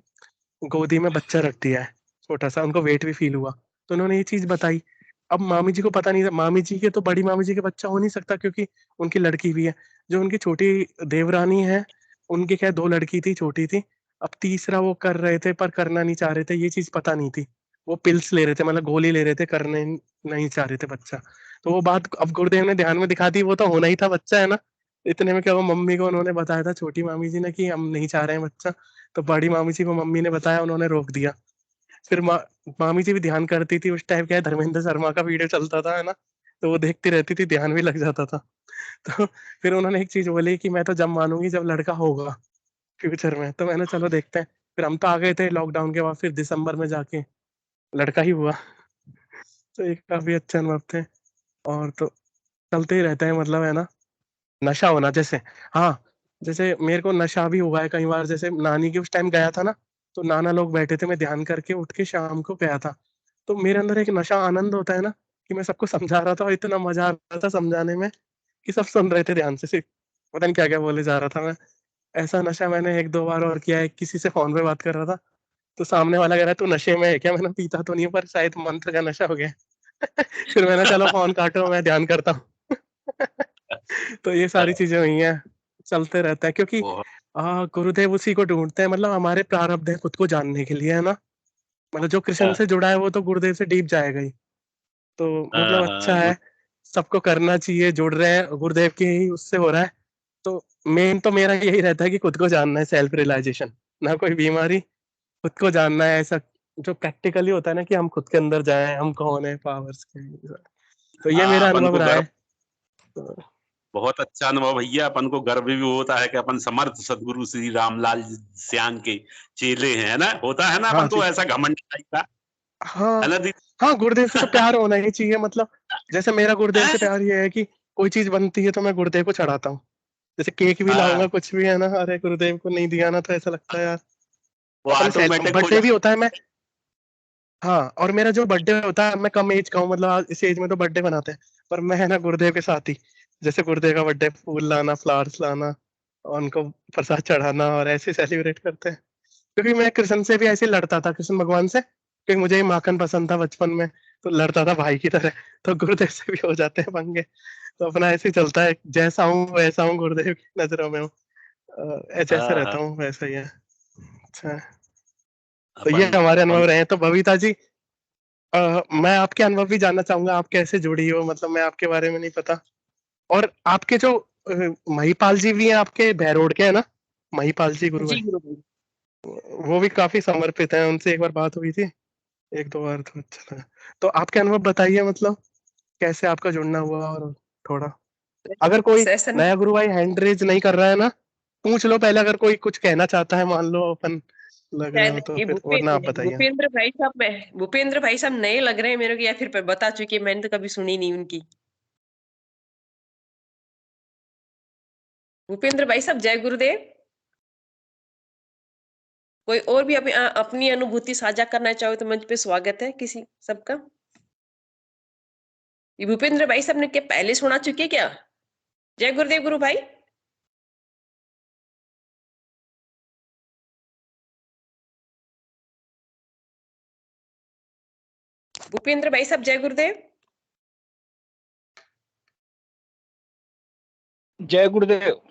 गोदी में बच्चा रख दिया है, छोटा सा, उनको वेट भी फील हुआ। तो उन्होंने ये चीज बताई। अब मामी जी को पता नहीं था, मामी जी के तो, बड़ी मामी जी के बच्चा हो नहीं सकता क्योंकि उनकी लड़की भी है। जो उनकी छोटी देवरानी है, उनकी क्या 2 लड़की थी, छोटी थी। अब तीसरा वो कर रहे थे पर करना नहीं चाह रहे थे, ये चीज पता नहीं थी। वो पिल्स ले रहे थे, मतलब गोली ले रहे थे, करने नहीं चाह रहे थे बच्चा। तो वो बात अब गुरुदेव ने ध्यान में दिखा दी, वो तो होना ही था, बच्चा है ना। इतने में क्या, वो मम्मी को उन्होंने बताया था, छोटी मामी जी ने, कि हम नहीं चाह रहे हैं बच्चा। तो बड़ी मामी जी को मम्मी ने बताया, उन्होंने रोक दिया। फिर मामी जी भी ध्यान करती थी, उस टाइम क्या है धर्मेंद्र शर्मा का वीडियो चलता था, है ना, तो वो देखती रहती थी, ध्यान भी लग जाता था। तो फिर उन्होंने एक चीज बोली कि मैं तो जब मानूंगी जब लड़का होगा फ्यूचर में। तो मैंने चलो देखते हैं। फिर हम तो आ गए थे लॉकडाउन के बाद, फिर दिसंबर में जाके लड़का ही हुआ। तो ये काफी अच्छे अनुभव थे। और तो चलते ही रहते हैं, मतलब है ना। नशा होना जैसे, हाँ, जैसे मेरे को नशा भी हुआ है कई बार। जैसे नानी के उस टाइम गया था ना, तो नाना लोग बैठे थे, मैं ध्यान करके उठ के शाम को गया था। तो मेरे अंदर एक नशा आनंद होता है ना, कि मैं सबको समझा रहा था और इतना मजा आ रहा था समझाने में कि सब सुन रहे थे ध्यान से, सिर्फ पता नहीं क्या क्या बोले जा रहा था मैं। ऐसा नशा मैंने एक दो बार और किया है। किसी से फोन पे बात कर रहा था, तो सामने वाला कह रहा है तू नशे में है क्या? मैंने पीता तो नहीं हूँ, पर शायद मंत्र का नशा हो गया। फिर मैंने चलो फोन काटो, मैं ध्यान करता हूँ। तो ये सारी चीजें हुई हैं, चलते रहता है। क्योंकि बहुत गुरुदेव उसी को ढूंढते हैं, मतलब हमारे प्रारब्ध है खुद को जानने के लिए, है ना। मतलब जो कृष्ण से जुड़ा है वो तो गुरुदेव से डीप जाएगा ही। तो मतलब अच्छा गुड। है, सबको करना चाहिए। जुड़ रहे हैं गुरुदेव के ही उससे हो रहा है। तो मेन तो मेरा यही रहता है कि खुद को जानना है, सेल्फ रियलाइजेशन। ना कोई बीमारी, खुद को जानना है। ऐसा जो प्रैक्टिकली होता है ना, कि हम खुद के अंदर जाएं, हम कौन है, पावर्स के। तो ये हाँ, मेरा अपन अनुभव को रहा गर्व, है। तो बहुत अच्छा अनुभव भैया। अपन को गर्व भी होता है कि अपन समर्थ सदगुरु श्री रामलाल सियान के चेले हैं, है ना। होता है ना हाँ अपन जी, को ऐसा घमंड टाइप का, हाँ है ना दीदी। हाँ, गुरुदेव से तो प्यार होना ही चाहिए। मतलब जैसे मेरा गुरुदेव से प्यार ये है कि कोई चीज बनती है तो मैं गुरुदेव को चढ़ाता हूँ। जैसे केक भी हाँ, लाऊंगा, कुछ भी, है ना, अरे गुरुदेव को नहीं दिया ना, तो ऐसा लगता है यार। वो अपन ऑटोमेटिक हो बर्थडे भी जाता होता है, मैं, हाँ, और मेरा जो बर्थडे होता है, मैं कम एज का हूँ, मतलब इस एज में तो बर्थडे मनाते हैं, पर मैं है ना गुरुदेव के साथ ही। जैसे गुरुदेव का बर्थडे, फूल लाना, फ्लावर्स लाना, और उनको प्रसाद चढ़ाना, और ऐसे सेलिब्रेट करते हैं। क्योंकि मैं कृष्ण से भी ऐसे लड़ता था, कृष्ण भगवान से, क्योंकि मुझे ही माखन पसंद था बचपन में। तो लड़ता था भाई की तरह। तो गुरुदेव से भी हो जाते हैं पंगे। तो अपना ऐसे ही चलता है, जैसा हूँ वैसा हूँ, गुरुदेव की नजरों में हूँ। जैसे हाँ, हाँ। रहता हूँ वैसा ही है। अच्छा, तो ये अपन हमारे अपन अनुभव रहे हैं। तो बबीता जी, मैं आपके अनुभव भी जानना चाहूंगा, आप कैसे जुड़ी हो? मतलब मैं आपके बारे में नहीं पता। और आपके जो महिपाल जी भी हैं, आपके भैरोड के, है ना, महिपाल जी गुरु जी भाई, गुरु भाई। वो भी काफी समर्पित हैं। उनसे एक बार बात हुई थी, एक दो बार, तो अच्छा लगा। तो आपके अनुभव बताइए, मतलब कैसे आपका जुड़ना हुआ, और थोड़ा, अगर कोई सेशन नया गुरु भाई हैंड रेज नहीं कर रहा है ना, पूछ लो पहले। अगर कोई कुछ कहना चाहता है, मान लो अपन लग रहे शायद हो, तो ये फिर, वरना आप बताइए। भूपेंद्र भाई साहब नए लग रहे हैं मेरे को, या फिर बता चुके हैं, मैंने तो कभी सुनी नहीं उनकी। भूपेंद्र भाई साहब, जय गुरुदेव। कोई और भी अपनी अनुभूति साझा करना चाहो तो मंच पे स्वागत है किसी सबका। ये भूपेंद्र भाई साहब ने क्या पहले सुना चुके क्या? जय गुरुदेव गुरु भाई। भूपेंद्र भाई साहब, जय गुरुदेव। जय गुरुदेव।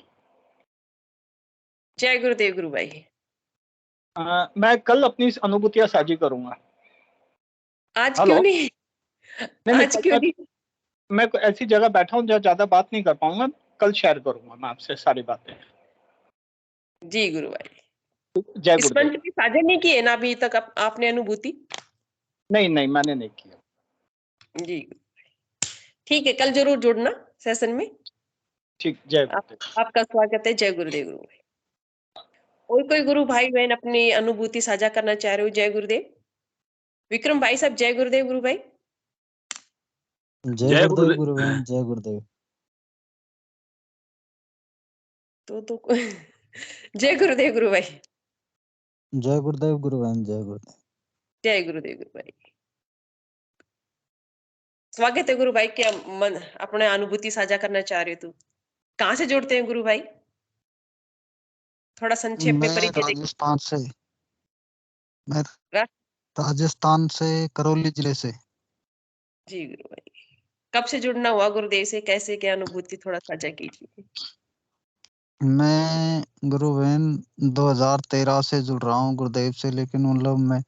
जय गुरुदेव गुरु भाई। मैं कल अपनी अनुभूतियां साझी करूंगा। आज हेलो। क्यों नहीं? नहीं नहीं, आज कल क्यों नहीं? मैं ऐसी जगह बैठा हूँ जहाँ ज्यादा बात नहीं कर पाऊंगा। कल शेयर करूंगा मैं आपसे सारी बातें। जी गुरु भाई। जय इस गुरुदेव। मंच पे साझा नहीं किए ना अभी तक आपने अनुभूति? नहीं नहीं, मैंने नहीं किया। जी ठीक है, कल जरूर जुड़ना सेशन में। ठीक, जय आप, गुरुदेव। आपका स्वागत है। जय गुरुदेव गुरु भाई। और कोई गुरु भाई बहन अपनी अनुभूति साझा करना चाह रहे हो? जय गुरुदेव। विक्रम भाई साहब, जय गुरुदेव गुरु भाई। जय जय गुरुदेव गुरुदेव। गुरु बहन, जय गुरुदेव। तो जय गुरुदेव गुरु भाई। जय गुरुदेव गुरु बहन, जय गुरुदेव। जय गुरुदेव गुरु भाई। स्वागत है गुरु भाई। क्या मन अपने अनुभूति साझा करना चाह रहे हो? तू कहाँ से जुड़ते हैं गुरु भाई? थोड़ा संक्षेप में मैं परिचय दें। राजस्थान से, मैं रा- राजस्थान से, करौली जिले से। जी गुरु भाई। कब से जुड़ना हुआ गुरुदेव से? कैसे, क्या अनुभूति थोड़ा साझा कीजिए। मैं गुरु बहन 2013 से जुड़ रहा हूँ गुरुदेव से, लेकिन मतलब मैं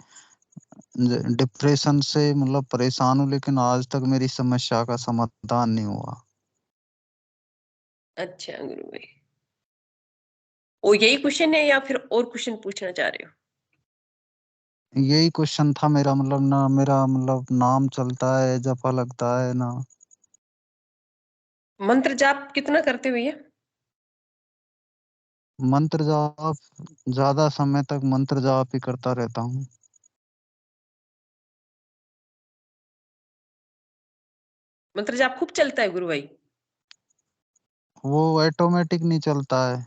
डिप्रेशन से मतलब परेशान हूँ, लेकिन आज तक मेरी समस्या का समाधान नहीं हुआ। अच्छा गुरु भाई, वो यही क्वेश्चन है या फिर और क्वेश्चन पूछना चाह रहे हो? यही क्वेश्चन था मेरा, मतलब ना मेरा मतलब नाम चलता है, जपा लगता है ना। मंत्र जाप कितना करते हो भैया? मंत्र जाप ज्यादा समय तक मंत्र जाप ही करता रहता हूँ। मंत्र जाप खूब चलता है गुरु भाई? वो ऑटोमेटिक नहीं चलता है।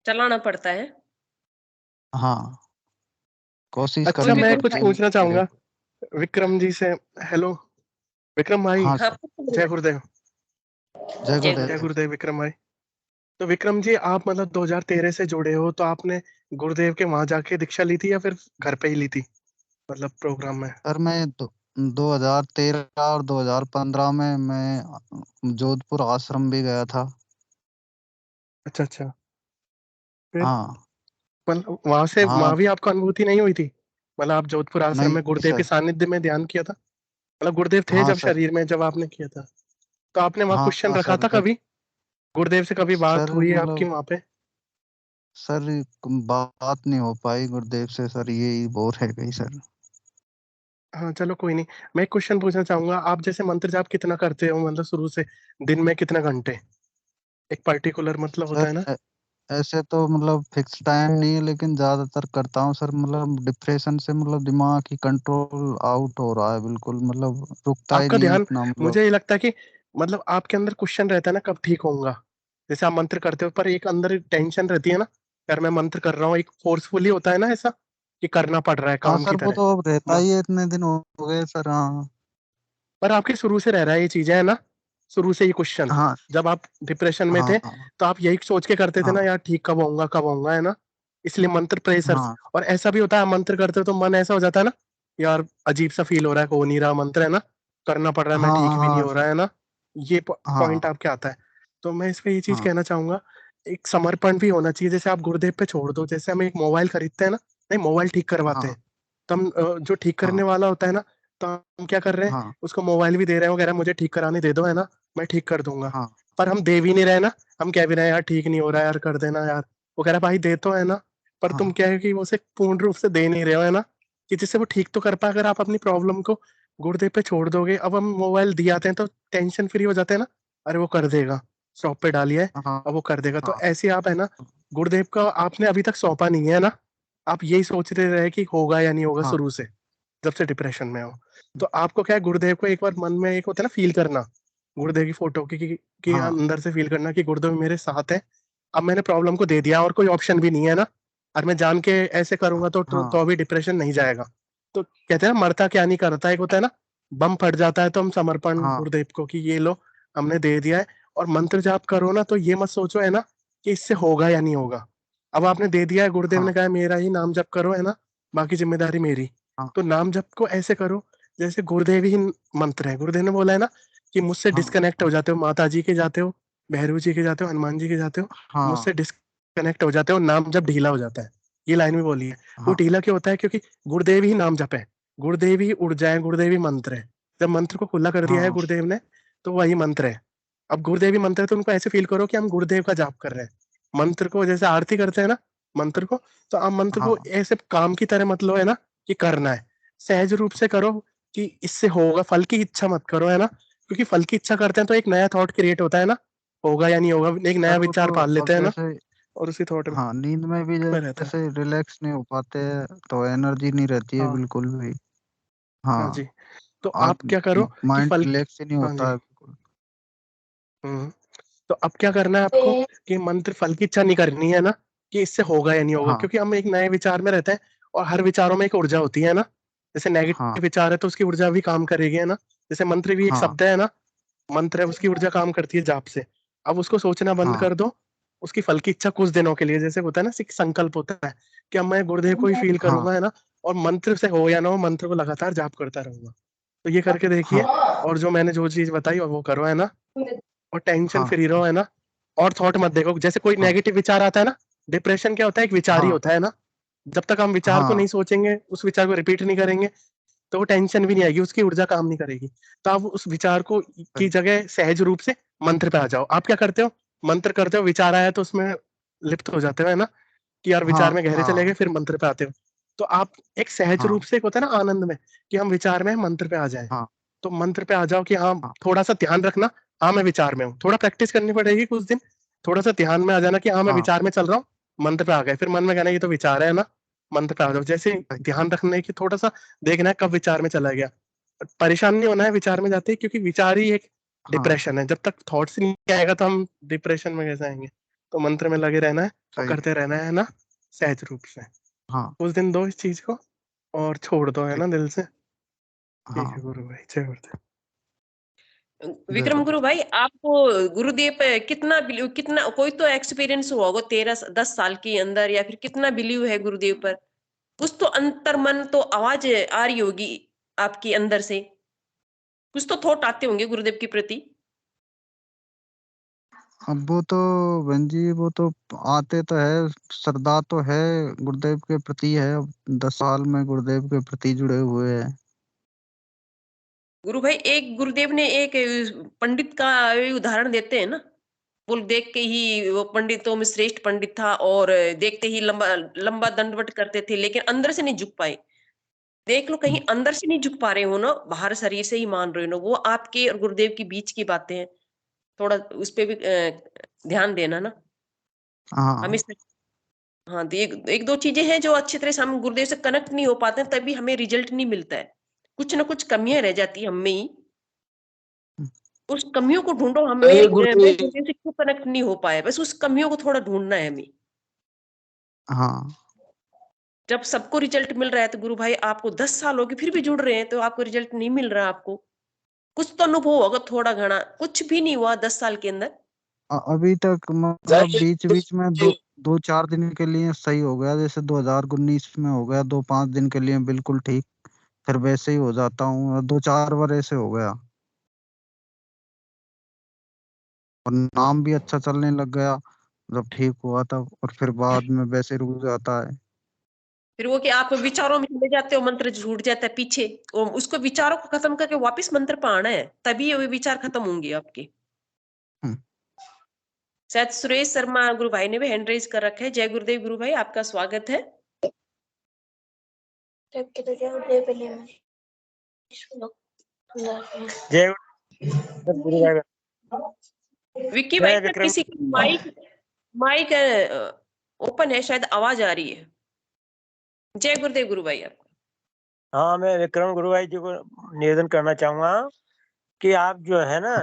चलाना पड़ता है। हाँ, कोशिश अच्छा, कोई करनी भी मैं गुरु कुछ पड़ती भाई? है पूछना मेरे चाहूंगा को। विक्रम जी से। हेलो विक्रम भाई। हाँ हाँ सर। पूछो गुरु जय भाई। गुरुदेव। जय जय जय गुरुदेव। गुरुदेव विक्रम भाई। तो विक्रम जी, आप मतलब 2013 से जुड़े हो, तो आपने गुरुदेव के वहां जाके दीक्षा ली थी या फिर घर पे ही ली थी, मतलब प्रोग्राम में? सर मैं 2013 और 2015 में मैं जोधपुर आश्रम भी गया था। अच्छा अच्छा। फिर हाँ मतलब वहां से, हाँ। वहां भी आपको अनुभूति नहीं हुई थी? मतलब आप जोधपुर आश्रम में नहीं गुरुदेव के सर। सानिध्य में ध्यान किया था? मतलब गुरुदेव थे हाँ जब सर। शरीर में, जब आपने किया था? तो आपने वहां क्वेश्चन हाँ रखा सर था जब कभी? गुरुदेव से कभी बात सर हुई आपकी मतलब वहां पे? सर बात नहीं हो पाई गुरुदेव से सर, यही बोर है गई सर। हाँ चलो कोई नहीं। मैं एक क्वेश्चन पूछना चाहूंगा, आप जैसे मंत्र जाप कितना करते हो, मतलब शुरू से दिन में कितने घंटे? एक पर्टिकुलर मतलब होता सर है ना। ऐसे तो मतलब फिक्स टाइम नहीं है, लेकिन ज्यादातर करता हूँ सर। मतलब डिप्रेशन से मतलब दिमाग की कंट्रोल आउट हो रहा है बिल्कुल, मतलब रुकता ही आपका नहीं है ध्यान, इतना मतलब। मुझे ये लगता है कि मतलब आपके अंदर क्वेश्चन रहता है ना, कब ठीक होऊंगा। जैसे आप मंत्र करते हो, पर एक अंदर टेंशन रहती है ना, यार मैं मंत्र कर रहा हूँ, एक फोर्सफुली होता है ना ऐसा, कि करना पड़ रहा है हाँ काम सर की वो तरह। तो अब रहता म- ही है, इतने दिन हो गए सर। हाँ पर आपके शुरू से रह रहा है ये चीजें, है ना? शुरू से ये क्वेश्चन, हाँ जब आप डिप्रेशन में थे, हाँ तो आप यही सोच के करते थे ना, हाँ यार ठीक कब होऊंगा, है ना? इसलिए मंत्र प्रेशर। हाँ और ऐसा भी होता है, आप मंत्र करते हो तो मन ऐसा हो जाता है ना, यार अजीब सा फील हो रहा है, हो नहीं रहा मंत्र, है ना? करना पड़ रहा है, मैं हाँ ठीक भी नहीं हाँ हो रहा सर। है ना? ये पॉइंट हाँ आपके आता है। तो मैं इस पे ये चीज हाँ कहना चाहूंगा, एक समर्पण भी होना चाहिए। जैसे आप गुरुदेव पे छोड़ दो, जैसे हम एक मोबाइल खरीदते हैं ना, नहीं मोबाइल ठीक करवाते हैं, हाँ तो हम जो ठीक हाँ करने वाला होता है ना, तो हम क्या कर रहे हैं, हाँ उसको मोबाइल भी दे रहे हैं, वो कह रहा है मुझे ठीक कराने दे दो, है ना, मैं ठीक कर दूंगा। हाँ पर हम दे भी नहीं रहे ना, हम कह भी रहे हैं यार ठीक नहीं हो रहा है, यार कर देना यार। वो कह रहा है भाई दे तो, है ना? पर तुम हाँ क्या है कि वो उसे पूर्ण रूप से दे नहीं रहे हो, है ना, कि जिससे वो ठीक तो कर पाए। अगर आप अपनी प्रॉब्लम को गुरुदेव पे छोड़ दोगे, अब हम मोबाइल दिए आते हैं तो टेंशन फ्री हो जाते हैं ना, अरे वो कर देगा, शॉप पे डालिए, हाँ अब वो कर देगा। तो हाँ ऐसे आप, है ना, गुरुदेव का आपने अभी तक सौंपा नहीं है ना, आप यही सोचते रहे कि होगा या नहीं होगा हाँ शुरू से, जब से डिप्रेशन में हो। तो आपको क्या है, गुरुदेव को एक बार मन में एक होता है ना फील करना, गुरुदेव की फोटो की हाँ अंदर से फील करना कि गुरुदेव मेरे साथ है। अब मैंने प्रॉब्लम को दे दिया और कोई ऑप्शन भी नहीं है ना, और मैं जान के ऐसे करूंगा तो हाँ अभी डिप्रेशन नहीं जाएगा। तो कहते हैं ना, मरता क्या नहीं करता, एक होता है ना, बम फट जाता है तो हम समर्पण हाँ गुरुदेव को कि ये लो, हमने दे दिया है। और मंत्र जाप करो ना, तो ये मत सोचो, है ना, कि इससे होगा या नहीं होगा। अब आपने दे दिया है, गुरुदेव ने हाँ कहा है मेरा ही नाम जप करो, है ना, बाकी जिम्मेदारी मेरी। हाँ तो नाम जप को ऐसे करो जैसे गुरुदेव ही मंत्र है। गुरुदेव ने बोला है ना कि मुझसे हाँ डिस्कनेक्ट हो जाते हो, माता जी के जाते हो, भैरव जी के जाते हो, हनुमान जी के जाते हो, हाँ मुझसे डिस्कनेक्ट हो जाते हो, नाम जब ढीला हो जाता है। ये लाइन भी बोली है। वो हाँ ढीला क्यों होता है? क्योंकि गुरुदेव ही नाम जप है, गुरुदेव ही ऊर्जा है, गुरुदेव ही मंत्र है। जब मंत्र को खुला कर दिया है हाँ गुरुदेव ने, तो वही मंत्र है। अब गुरुदेव ही मंत्र है, तो उनको ऐसे फील करो कि हम गुरुदेव का जाप कर रहे हैं। मंत्र को जैसे आरती करते हैं ना, मंत्र को, तो आप मंत्र को हाँ ऐसे काम की तरह मत लो, है ना, कि करना है। सहज रूप से करो कि इससे होगा, फल की इच्छा मत करो, है ना, क्योंकि फल की इच्छा करते हैं तो एक नया थॉट क्रिएट होता है ना, होगा या नहीं होगा, एक नया सर वो विचार तो पाल लेते अब हैं ना, जैसे और उसी थॉट हाँ नींद में भी में रहता है। जैसे रिलैक्स नहीं हो पाते हैं, तो एनर्जी नहीं रहती है हाँ बिल्कुल भी। हाँ हाँ जी। तो आज आप क्या करो कि माइंड फल, रिलैक्स ही नहीं हाँ जी, होता है बिल्कुल। हम्म, तो अब क्या करना है आपको, कि मंत्र फल की इच्छा नहीं करनी है ना, कि इससे होगा या नहीं होगा, हाँ क्योंकि हम एक नए विचार में रहते हैं, और हर विचारों में एक ऊर्जा होती है ना। जैसे हाँ नेगेटिव विचार है तो उसकी ऊर्जा भी काम करेगी, है ना। जैसे मंत्र भी एक हाँ शब्द है ना, मंत्र है, उसकी ऊर्जा काम करती है जाप से। अब उसको सोचना बंद हाँ कर दो, उसकी फल की इच्छा कुछ दिनों के लिए, जैसे होता है ना, संकल्प होता है कि अब मैं गुरुदेव को ही फील हाँ करूंगा, है ना, और मंत्र से हो या ना हो, मंत्र को लगातार जाप करता रहूंगा। तो ये करके देखिए, हाँ और जो मैंने जो चीज बताई और वो करो, है ना, और टेंशन हाँ फ्री रहो, है ना। और थॉट मत देखो, जैसे कोई हाँ नेगेटिव विचार आता है ना, डिप्रेशन क्या होता है, एक विचार ही हाँ होता है ना। जब तक हम विचार को हाँ नहीं सोचेंगे, उस विचार को रिपीट नहीं करेंगे, तो वो टेंशन भी नहीं आएगी, उसकी ऊर्जा काम नहीं करेगी। तो आप उस विचार को की सही। जगह सहज रूप से मंत्र पे आ जाओ। आप क्या करते हो, मंत्र करते हो, विचार आया तो उसमें लिप्त हो जाते हो, है ना, कि यार हाँ विचार में गहरे चले गए, हाँ फिर मंत्र पे आते हो। तो आप एक सहज हाँ रूप से, एक होता है ना आनंद में, कि हम विचार में मंत्र पे आ जाए। हाँ तो मंत्र पे आ जाओ कि हाँ, हाँ थोड़ा सा ध्यान रखना, हाँ मैं विचार में हूँ, थोड़ा प्रैक्टिस करनी पड़ेगी कुछ दिन, थोड़ा सा ध्यान में आ जाना कि हाँ मैं हाँ विचार में चल रहा हूँ, मंत्र पे आ गए, फिर मन में कहना ये तो विचार है ना, मंत्र पे आ जाओ, जैसे ध्यान रखने की, थोड़ा सा देखना है कब विचार में चला गया। परेशान नहीं होना है विचार में जाते ही, क्योंकि विचार ही एक हाँ डिप्रेशन है, जब तक थॉट्स नहीं आएगा तो हम डिप्रेशन में कैसे आएंगे। तो मंत्र में लगे रहना है और सही। करते रहना है ना, सहज रूप से। हाँ उस दिन दो इस चीज को और छोड़ दो, है ठीक। ना, दिल से। ठीक हाँ है गुरु भाई, जय गुरुदेव। जय विक्रम गुरु गुरुदेव। भाई, आपको गुरुदेव पे कितना बिलीव, कितना कोई तो एक्सपीरियंस हुआ होगा 10 साल के अंदर, या फिर कितना बिलीव है गुरुदेव पर? कुछ तो अंतर मन तो आवाज आ रही होगी आपके अंदर से, कुछ तो थॉट आते होंगे गुरुदेव के प्रति। अब वो तो बहन जी, वो तो आते तो है, श्रद्धा तो है गुरुदेव के प्रति है, अब 10 साल में गुरुदेव के प्रति जुड़े हुए हैं। गुरु भाई, एक गुरुदेव ने एक पंडित का उदाहरण देते हैं ना, बोल देख के ही वो पंडितों में श्रेष्ठ पंडित था, और देखते ही लंबा लंबा दंडवत करते थे, लेकिन अंदर से नहीं झुक पाए। देख लो, कहीं अंदर से नहीं झुक पा रहे हो ना, बाहर शरीर से ही मान रहे हो ना, वो आपके और गुरुदेव के बीच की बातें हैं। थोड़ा उस पे भी ध्यान देना ना हमें। हाँ हाँ, तो एक दो चीजें हैं जो अच्छी तरह से हम गुरुदेव से कनेक्ट नहीं हो पाते हैं, तभी हमें रिजल्ट नहीं मिलता है। कुछ ना कुछ कमियां रह जाती है हम में ही, उस कमियों को ढूंढो। हम अरे मैं गुरुदेव, गुरुदेव से क्यों कनेक्ट नहीं हो पाया, बस उस कमियों को थोड़ा ढूंढना है हमें। हाँ जब सबको रिजल्ट मिल रहा है तो गुरु भाई, आपको 10 साल हो गए फिर भी जुड़ रहे हैं, तो आपको रिजल्ट नहीं मिल रहा। आपको कुछ तो अनुभव होगा, थोड़ा घना, कुछ भी नहीं हुआ 10 साल के अंदर। अभी तक मतलब बीच बीच में दो चार दिन के लिए सही हो गया, जैसे 2019 में हो गया 2-5 दिन के लिए बिल्कुल ठीक, फिर वैसे ही हो जाता हूँ, और 2-4 बार ऐसे हो गया, और नाम भी अच्छा चलने लग गया जब ठीक हुआ तब, और फिर बाद में वैसे रुक जाता है। फिर वो कि आप विचारों में चले जाते हो, मंत्र छूट जाता है पीछे, और उसको विचारों को खत्म करके वापस मंत्र पर आना है, तभी वो विचार खत्म होंगे आपके। हम्म, शायद सुरेश शर्मा गुरु भाई ने भी हैंड रेज कर रखा है। जय गुरुदेव गुरु भाई, आपका स्वागत है। जय गुरु भाई। विक्की भाई जय का विक्रम। किसी की माइक माइक ओपन है, शायद आवाज आ रही है। जय गुरुदेव गुरु भाई आपका। हाँ, मैं विक्रम गुरु भाई जी को निवेदन करना चाहूंगा कि आप जो है ना,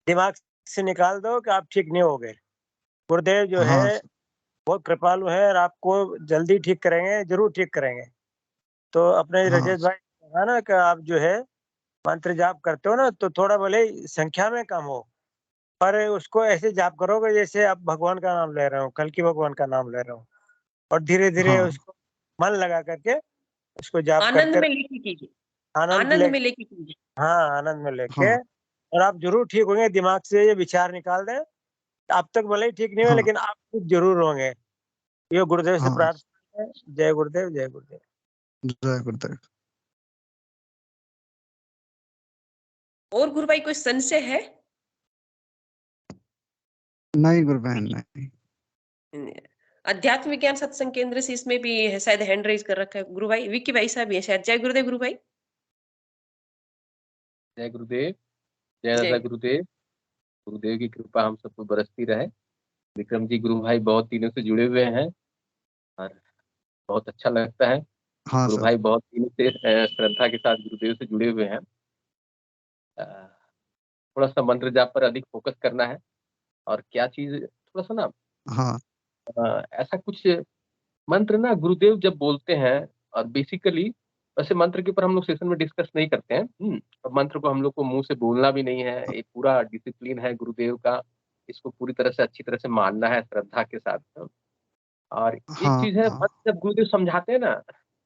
दिमाग से निकाल दो कि आप ठीक नहीं हो गए। गुरुदेव जो हाँ है बहुत कृपालु है, और आपको जल्दी ठीक करेंगे, जरूर ठीक करेंगे। तो अपने हाँ रजत भाई है ना कि आप जो है मंत्र जाप करते हो ना, तो थोड़ा भले ही संख्या में कम हो, पर उसको ऐसे जाप करोगे जैसे आप भगवान का नाम ले रहे हो, कल की भगवान का नाम ले रहे हो, और धीरे धीरे हाँ उसको मन लगा करके उसको जाप आनंद करते में लेके कीजिए, आनंद आनंद ले। में लेके कीजिए। हाँ, आनंद में लेके, हाँ और आप जरूर ठीक होंगे। दिमाग से ये विचार निकाल दें, अब तक भले ही ठीक नहीं हुए, हाँ लेकिन आप खुद जरूर होंगे। ये गुरुदेव से हाँ प्रार्थना है। जय गुरुदेव, जय गुरुदेव। जय गुरुदेव। और गुरु भाई कोई संशय है? नहीं गुरु बहन नहीं। अध्यात्म विज्ञान सत्संग केंद्र से इसमें भी है, शायद हैंड रेज कर रखा है गुरु भाई, विक्की भाई साहब भी है शायद। जय गुरुदेव गुरु भाई। जय गुरुदेव, जय दादा जय गुरुदेव। गुरुदेव की कृपा हम सब पर बरसती रहे। विक्रम जी गुरु भाई बहुत दिनों से जुड़े हुए हैं और बहुत अच्छा लगता है। हाँ गुरु सर। भाई बहुत दिनों से श्रद्धा के साथ गुरुदेव से जुड़े हुए हैं। अ, थोड़ा सा मंत्र जाप पर अधिक फोकस करना है, और क्या चीज थोड़ा सा ना, हाँ ऐसा कुछ मंत्र ना गुरुदेव जब बोलते हैं, और बेसिकली वैसे मंत्र के ऊपर हम लोग सेशन में डिस्कस नहीं करते हैं। और मंत्र को हम लोग को मुंह से बोलना भी नहीं है, एक पूरा डिसिप्लिन है गुरुदेव का, इसको पूरी तरह से अच्छी तरह से मानना है श्रद्धा के साथ। और एक हाँ चीज है, हाँ मंत्र जब गुरुदेव समझाते हैं ना,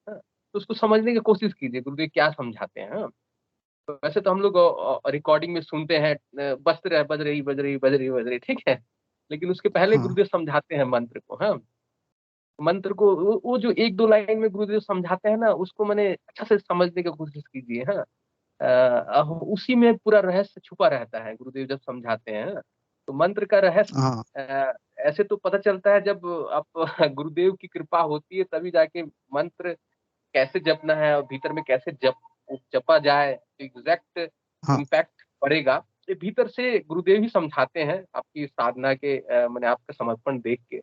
तो उसको समझने की कोशिश कीजिए गुरुदेव क्या समझाते हैं। तो वैसे तो हम लोग रिकॉर्डिंग में सुनते हैं, बजते रहे, बज रही बज रही बज रही बज रही, ठीक है, लेकिन उसके पहले हाँ गुरुदेव समझाते हैं मंत्र को। हाँ, मंत्र को वो जो एक दो लाइन में गुरुदेव समझाते हैं ना, उसको मैंने अच्छा से समझने की कोशिश कीजिए। हाँ, उसी में पूरा रहस्य छुपा रहता है गुरुदेव जब समझाते हैं। तो मंत्र का हाँ रहस्य ऐसे तो पता चलता है जब आप गुरुदेव की कृपा होती है, तभी जाके मंत्र कैसे जपना है और भीतर में कैसे जपा जाए, एग्जैक्ट हाँ इम्पैक्ट पड़ेगा। ये भीतर से गुरुदेव ही समझाते हैं आपकी साधना के मैंने आपका समर्पण देख के।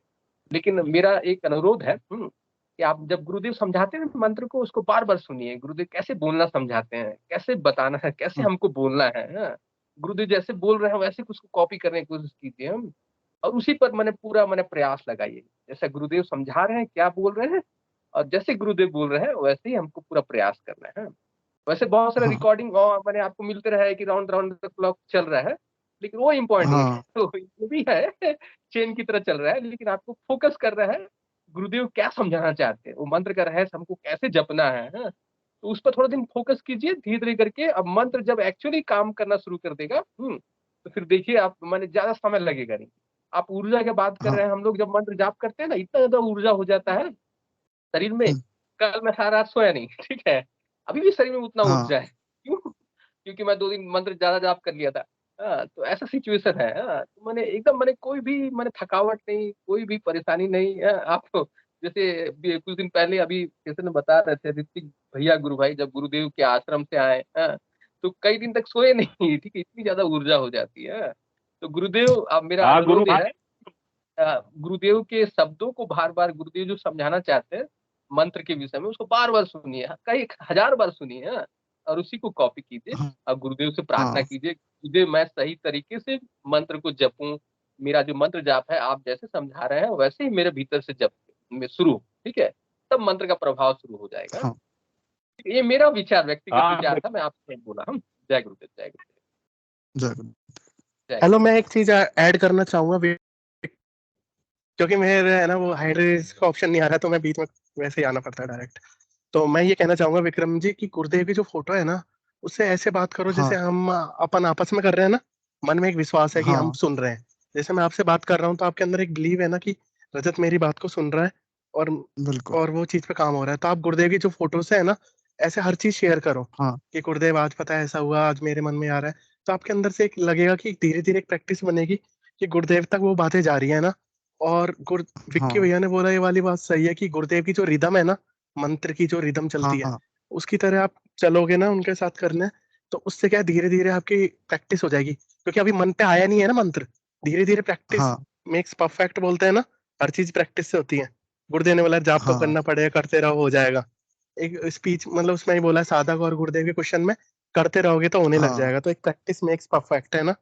लेकिन मेरा एक अनुरोध है कि आप जब गुरुदेव समझाते हैं मंत्र को, उसको बार-बार सुनिए। गुरुदेव कैसे बोलना समझाते हैं, कैसे बताना है, कैसे हाँ, हमको बोलना है, हाँ? गुरुदेव जैसे बोल रहे हैं वैसे उसको कॉपी करने की कोशिश कीजिए और उसी पर मैंने प्रयास लगाइए। जैसा गुरुदेव समझा रहे हैं, क्या बोल रहे हैं और जैसे गुरुदेव बोल रहे हैं वैसे ही हमको पूरा प्रयास करना है। वैसे बहुत सारे हाँ, रिकॉर्डिंग मैंने आपको मिलते रहा है कि राउंड राउंड द क्लॉक चल रहा है, लेकिन वो इम्पोर्टेंट नहीं है। हाँ, तो वो भी है, चेन की तरह चल रहा है, लेकिन आपको फोकस कर रहा है, गुरुदेव क्या समझाना चाहते हैं, वो मंत्र का रहस्य हमको कैसे जपना है, हाँ? तो उस पर थोड़ा दिन फोकस कीजिए धीरे-धीरे करके। अब मंत्र जब एक्चुअली काम करना शुरू कर देगा, तो फिर देखिए आप माने ज़्यादा समय लगेगा नहीं। आप ऊर्जा की बात कर हाँ, रहे हैं, हम लोग जब मंत्र जाप करते हैं ना, इतना ज़्यादा ऊर्जा हो जाता है शरीर में। हुँ, कल मैं सारा रात सोया नहीं, ठीक है? अभी भी शरीर में उतना हाँ, ऊर्जा है। क्यों? क्योंकि मैं 2 दिन मंत्र ज़्यादा जाप कर लिया था। हाँ, तो ऐसा सिचुएशन है। हाँ, तो मैंने कोई भी थकावट नहीं, कोई भी परेशानी नहीं। आप जैसे कुछ दिन पहले अभी जैसे मैं बता रहे थे ऋतिक भैया गुरु भाई जब गुरुदेव के आश्रम से आए, हाँ, तो कई दिन तक सोए नहीं, ठीक है? इतनी ज़्यादा ऊर्जा हो जाती है। हाँ, तो गुरुदेव अब मेरा हाँ गुरु अनुरोध ये है गुरुदेव के शब्दों को बार-बार गुरुदेव जो समझाना चाहते हैं, मंत्र के विषय में उसको बार-बार सुनिए, कई हज़ार बार सुनिए, हाँ? और उसी को कॉपी कीजिए हाँ, और गुरुदेव से प्रार्थना हाँ, कीजिए, गुरुदेव मैं सही तरीके से मंत्र को जपूँ, मेरा जो मंत्र जाप है आप जैसे समझा रहे हैं वैसे ही मेरे भीतर से जप में शुरू हो, ठीक है? तब मंत्र का प्रभाव शुरू हो जाएगा। हाँ, ये मेरा विचार व्यक्तिगत हाँ विचार था, मैं आपसे नहीं बोला। जय गुरुदेव, जय गुरुदेव, ज़रूर। जय हेलो, गुरुदेव। मैं एक चीज ऐड करना चाहूंगा क्योंकि मेरे है ना वो हैंड रेज का ऑप्शन नहीं आ रहा, तो मैं बीच में वैसे ही आना पड़ता है डायरेक्ट। तो मैं ये कहना चाहूंगा विक्रम जी की गुरुदेव की जो फोटो है ना, उससे ऐसे बात करो हाँ, जैसे हम अपन आपस में कर रहे हैं ना। मन में एक विश्वास है कि हम हाँ, सुन रहे हैं। जैसे मैं आपसे बात कर रहा हूँ तो आपके अंदर एक बिलीव है ना कि रजत मेरी बात को सुन रहा है और बिल्कुल। वो चीज पे काम हो रहा है। तो आप गुरुदेव की जो फोटोज है ना, ऐसे हर चीज शेयर करो हाँ, कि गुरुदेव आज पता है ऐसा हुआ, आज मेरे मन में आ रहा है। तो आपके अंदर से एक लगेगा कि धीरे धीरे एक प्रैक्टिस बनेगी कि गुरुदेव तक वो बातें जा रही है ना। और गुरु विक्की हाँ, भैया ने बोला ये वाली बात सही है कि गुरुदेव की जो रिदम है ना, मंत्र की जो रिदम चलती है, हाँ, उसकी तरह आप चलोगे ना उनके साथ करने, तो उससे क्या है धीरे धीरे आपकी प्रैक्टिस हो जाएगी। क्योंकि अभी मन पे आया नहीं है ना मंत्र। धीरे धीरे प्रैक्टिस हाँ, मेक्स परफेक्ट बोलते हैं ना। हर चीज प्रैक्टिस से होती है। गुरुदेव ने बोला जाप तो हाँ, करना पड़ेगा, करते रहो हो जाएगा। एक स्पीच उसमें ही बोला है, साधक और गुरुदेव के क्वेश्चन में करते रहोगे तो होने लग हाँ, जाएगा। तो एक प्रैक्टिस मेक्स परफेक्ट है ना,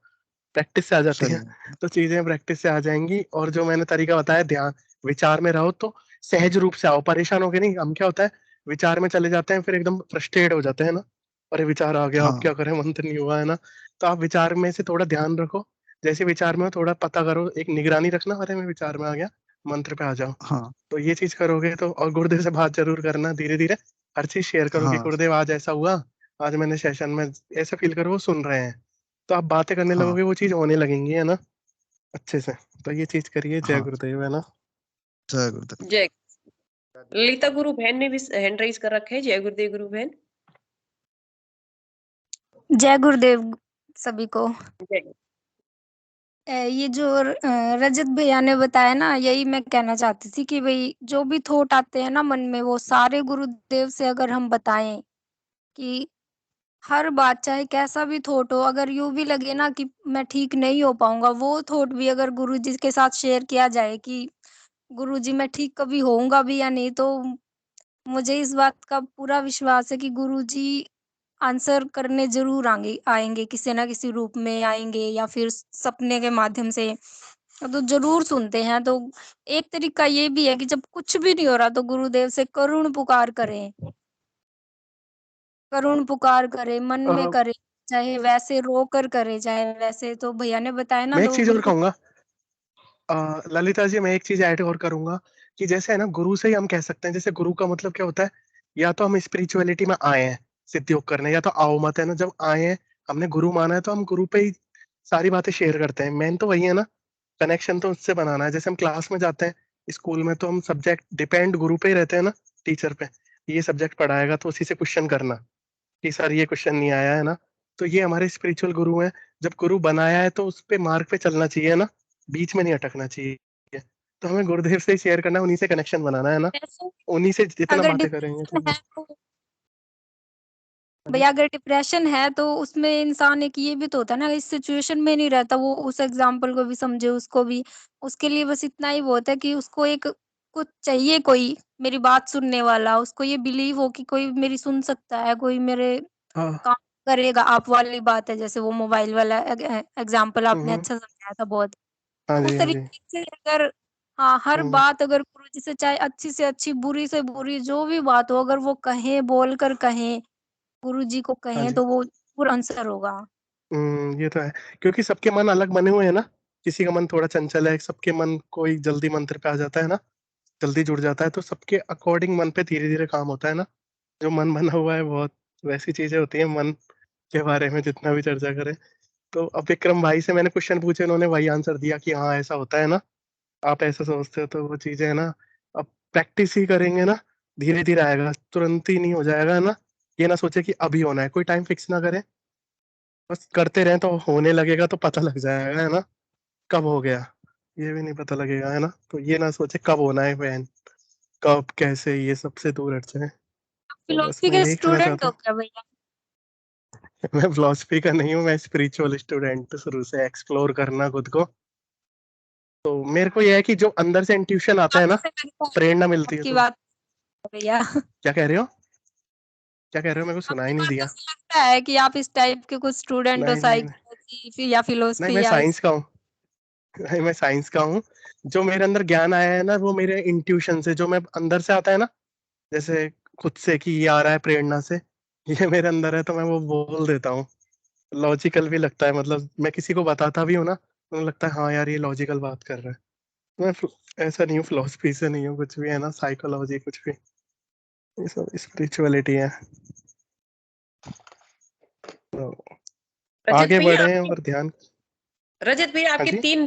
प्रैक्टिस से आ जाती सही है। है। तो चीजें प्रैक्टिस से आ जाएंगी। और जो मैंने तरीका बताया, ध्यान विचार में रहो तो सहज रूप से आओ, परेशान होके नहीं। हम क्या होता है विचार में चले जाते हैं, फिर एकदम फ्रस्ट्रेट हो जाते हैं ना। अरे विचार आ गया, अब हाँ, क्या करें, मंत्र नहीं हुआ है ना। तो आप विचार में से थोड़ा ध्यान रखो। जैसे विचार में हो थोड़ा पता करो, एक निगरानी रखना, अरे मैं विचार में आ गया, मंत्र पे आ जाओ। हाँ, तो ये चीज करोगे तो। और गुरुदेव से बात जरूर करना धीरे धीरे। हर चीज शेयर करो कि हाँ, गुरुदेव आज ऐसा हुआ, आज मैंने सेशन में ऐसा फील करो वो सुन रहे हैं। तो आप बातें करने हाँ, लगोगे, वो चीज होने लगेंगी, है ना, अच्छे से। तो ये चीज करिए। जय हाँ, गुरुदेव, है ना। जय गुरुदेव। जय ललिता गुरु बहन ने भी हैंड राइज कर रखा है। जय गुरुदेव गुरु बहन। जय गुरुदेव सभी को। जय ये जो रजत भैया ने बताया ना, यही मैं कहना चाहती थी कि भाई जो भी थॉट आते हैं ना मन में, वो सारे गुरुदेव से अगर हम बताएं कि हर बात चाहे कैसा भी थॉट हो, अगर यूं भी लगे ना कि मैं ठीक नहीं हो पाऊंगा, वो थॉट भी अगर गुरुजी के साथ शेयर किया जाए कि गुरुजी मैं ठीक कभी होऊंगा भी या नहीं, तो मुझे इस बात का पूरा विश्वास है कि गुरुजी आंसर करने ज़रूर आएँगे आएँगे, किसी न किसी रूप में आएँगे या फिर सपने के माध्यम से, तो ज़रूर सुनते हैं। तो एक तरीका ये भी है कि जब कुछ भी नहीं हो रहा तो गुरुदेव से करुण पुकार करें। करुण पुकार करें, मन में अ, करें, चाहे वैसे रोकर करें, चाहे वैसे। तो भैया ने बताया ना, मैं एक लोग चीज और बिल्कुल। कहूंगा। ललिता जी, मैं एक चीज ऐड और करूंगा कि जैसे है ना गुरु से ही हम कह सकते हैं। जैसे गुरु का मतलब क्या होता है, या तो हम स्पिरिचुअलिटी में आए हैं सिद्धि योग करने, या तो आओ मत, है ना। जब आए हैं, हमने गुरु माना है, तो हम गुरु पे ही सारी बातें शेयर करते हैं। मेन तो वही है ना, कनेक्शन तो उससे बनाना है। जैसे हम क्लास में जाते हैं स्कूल में, तो हम सब्जेक्ट डिपेंड गुरु पे ही रहते हैं ना, टीचर पे। ये सब्जेक्ट पढ़ाएगा तो उसी से क्वेश्चन करना कि सर ये क्वेश्चन नहीं आया, है ना। तो ये हमारे स्पिरिचुअल गुरु हैं। जब गुरु बनाया है तो उस पे मार्ग पे चलना चाहिए ना, बीच में नहीं अटकना चाहिए। तो हमें गुरुदेव से ही शेयर करना है, उन्हीं से कनेक्शन बनाना है ना। वैसे उन्हीं से जितना अगर बातें करेंगे डिप्रेशन तो है तो भैया अगर डिप्रेशन है तो उसमें इंसान एक ये भी तो होता है ना, इस सिचुएशन में नहीं रहता, वो उस एग्जाम्पल को भी समझे, उसको भी, उसके लिए बस इतना ही बहुत है कि उसको एक कुछ चाहिए, कोई मेरी बात सुनने वाला, उसको ये बिलीव हो कि कोई मेरी सुन सकता है, कोई मेरे हाँ। काम करेगा। आप वाली बात है, जैसे वो मोबाइल वाला एग्जाम्पल आपने अच्छा समझाया था बहुत। हाँ उस जी, हाँ जी। तरीके से अगर, हाँ, हर हम्म, बात अगर गुरुजी से, चाहे अच्छी से अच्छी, बुरी से बुरी, जो भी बात हो, अगर वो कहें, बोल कर कहें, गुरुजी को हाँ कहें, जी। तो वो पूरा आंसर होगा। ये तो है, क्योंकि सबके मन अलग बने हुए हैं ना। किसी का मन थोड़ा चंचल है, सबके मन कोई जल्दी मंत्र पे आ जाता है ना, जल्दी जुड़ जाता है, तो सबके अकॉर्डिंग मन पे धीरे धीरे काम होता है ना। जो मन बना हुआ है बहुत वैसी चीजें होती हैं, मन के बारे में जितना भी चर्चा करें। तो अब विक्रम भाई से मैंने क्वेश्चन पूछे, उन्होंने वही आंसर दिया कि हाँ ऐसा होता है ना, आप ऐसा सोचते हो, तो वो चीजें है ना। अब प्रैक्टिस ही करेंगे ना, धीरे धीरे आएगा, तुरंत ही नहीं हो जाएगा, है ना। ये ना सोचे कि अभी होना है, कोई टाइम फिक्स ना करें, बस करते रहें, तो होने लगेगा तो पता लग जाएगा, है ना, कब हो गया। ये भी नहीं पता लगेगा, है ना। तो ये ना सोचे कब होना है बहन, कब कैसे, ये सबसे दूर हट जाए। तो बस फिलोसफी मैं के यही कहना स्टूडेंट चाहता हो हूँ। क्या भैया? मैं फिलोसफी का नहीं हूँ, मैं स्पिरिचुअल स्टूडेंट, शुरू से एक्सप्लोर करना खुद को। तो मेरे को यह है कि जो अंदर से इंट्यूशन आता है बात ना, से लगता है प्रेरणा मिलती है आपकी तो। बात भैया, क्या कह रहे हो, क्या कह रहे हो, मेरे को सुना ही आपकी नहीं बातों दिया। से लगता है कि आप इस टाइप के कुछ स्टूडेंट हो, नहीं नहीं नहीं, साइकोलॉजी या नहीं फिलोसफी मैं या इस। साइंस का हूँ। नहीं, मैं साइंस का हूँ। जो मेरे अंदर ज्ञान आया है ना, वो मेरे इंट्यूशन से, जो मैं अंदर से आता है ना, जैसे खुद से कि ये आ रहा है प्रेरणा से, ये मेरे अंदर है, तो मैं वो बोल देता हूँ। लॉजिकल भी लगता है, मतलब मैं किसी को बताता भी हूँ ना, तो मुझे लगता है हाँ यार ये लॉजिकल बात कर रहा है। मैं ऐसा नहीं हूँ, फिलोसफी से नहीं हूँ, कुछ भी है ना, साइकोलॉजी कुछ भी, ये सब स्पिरिचुअलिटी है। तो रजत आगे भैया बढ़े आपके और ध्यान। रजत भैया हाँ आपके जी। 3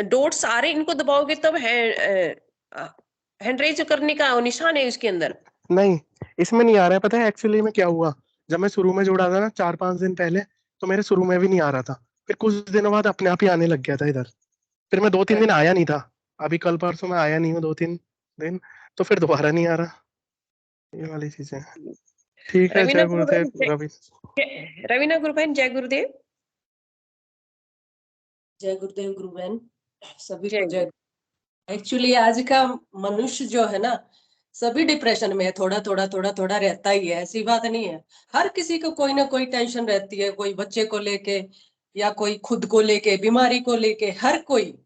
डॉट्स आ रहे, इनको दबाओगे तब हैंड रेज करने का निशान है उसके अंदर। नहीं, इसमें नहीं आ रहा है, पता है एक्चुअली में क्या हुआ। जब मैं शुरू में जोड़ा था ना 4-5 दिन पहले, तो मेरे शुरू में भी नहीं आ रहा था, फिर कुछ दिनों बाद अपने आप ही आने लग गया था इधर। फिर मैं 2-3 दिन आया नहीं था, अभी कल परसों में आया नहीं हूँ 2-3 दिन, तो फिर दोबारा नहीं आ रहा। ये वाली चीजें हैं। ठीक है, रवीना जय गुरुदेव गुरुबहन रवि। रवीना गुरुबहन, जय गुरुदेव। जय गुरुदेव गुरुबहन, सभी जय को गुरु। जय। एक्चुअली आज का मनुष्य जो है ना, सभी डिप्रेशन में है, थोड़ा थोड़ा थोड़ा थोड़ा रहता ही है, ऐसी बात नहीं है। हर किसी को कोई ना कोई टेंशन रहती है, कोई बच्चे को लेके या कोई खुद को लेके, बीमारी को लेके, हर कोई।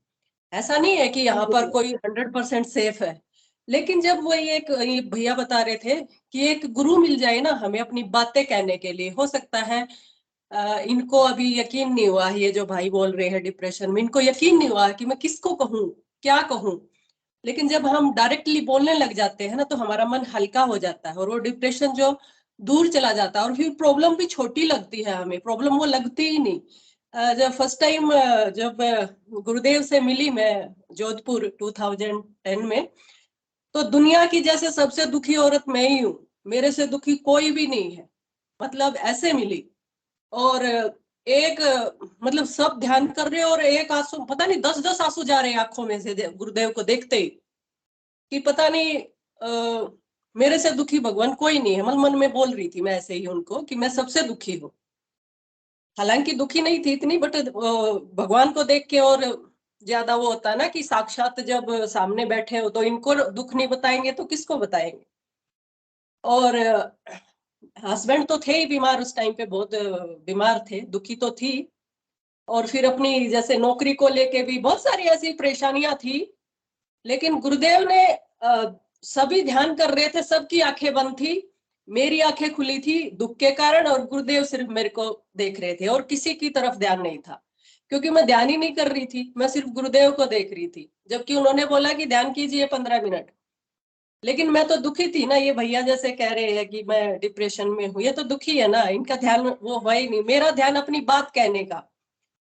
ऐसा नहीं है कि यहाँ पर कोई 100% सेफ है। लेकिन जब वो ये भैया बता रहे थे कि एक गुरु मिल जाए ना हमें अपनी बातें कहने के लिए, हो सकता है इनको अभी यकीन नहीं हुआ, ये जो भाई बोल रहे हैं डिप्रेशन में, इनको यकीन नहीं हुआ कि मैं किसको कहूँ, क्या कहूँ। लेकिन जब हम डायरेक्टली बोलने लग जाते हैं ना, तो हमारा मन हल्का हो जाता है और वो डिप्रेशन जो दूर चला जाता है। और फिर प्रॉब्लम भी छोटी लगती है हमें, प्रॉब्लम वो लगती ही नहीं। जब फर्स्ट टाइम जब गुरुदेव से मिली मैं जोधपुर 2010 में, तो दुनिया की जैसे सबसे दुखी औरत मैं ही हूँ, मेरे से दुखी कोई भी नहीं है, मतलब ऐसे मिली। और एक मतलब सब ध्यान कर रहे और एक आंसू, पता नहीं 10-10 आंसू जा रहे हैं आंखों में से गुरुदेव को देखते ही, कि पता नहीं मेरे से दुखी भगवान कोई नहीं है। मन में बोल रही थी मैं ऐसे ही उनको कि मैं सबसे दुखी हूँ। हालांकि दुखी नहीं थी इतनी, बट भगवान को देख के और ज्यादा वो होता है ना कि साक्षात जब सामने बैठे हो तो इनको दुख नहीं बताएंगे तो किसको बताएंगे। और हस्बैंड तो थे ही बीमार उस टाइम पे, बहुत बीमार थे, दुखी तो थी। और फिर अपनी जैसे नौकरी को लेके भी बहुत सारी ऐसी परेशानियां थी। लेकिन गुरुदेव ने सभी ध्यान कर रहे थे, सबकी आंखें बंद थी, मेरी आंखें खुली थी दुख के कारण, और गुरुदेव सिर्फ मेरे को देख रहे थे और किसी की तरफ ध्यान नहीं था, क्योंकि मैं ध्यान ही नहीं कर रही थी, मैं सिर्फ गुरुदेव को देख रही थी। जबकि उन्होंने बोला कि ध्यान कीजिए 15 मिनट। लेकिन मैं तो दुखी थी ना, ये भैया जैसे कह रहे हैं कि मैं डिप्रेशन में हूँ, ये तो दुखी है ना, इनका ध्यान वो हुआ ही नहीं। मेरा ध्यान अपनी बात कहने का,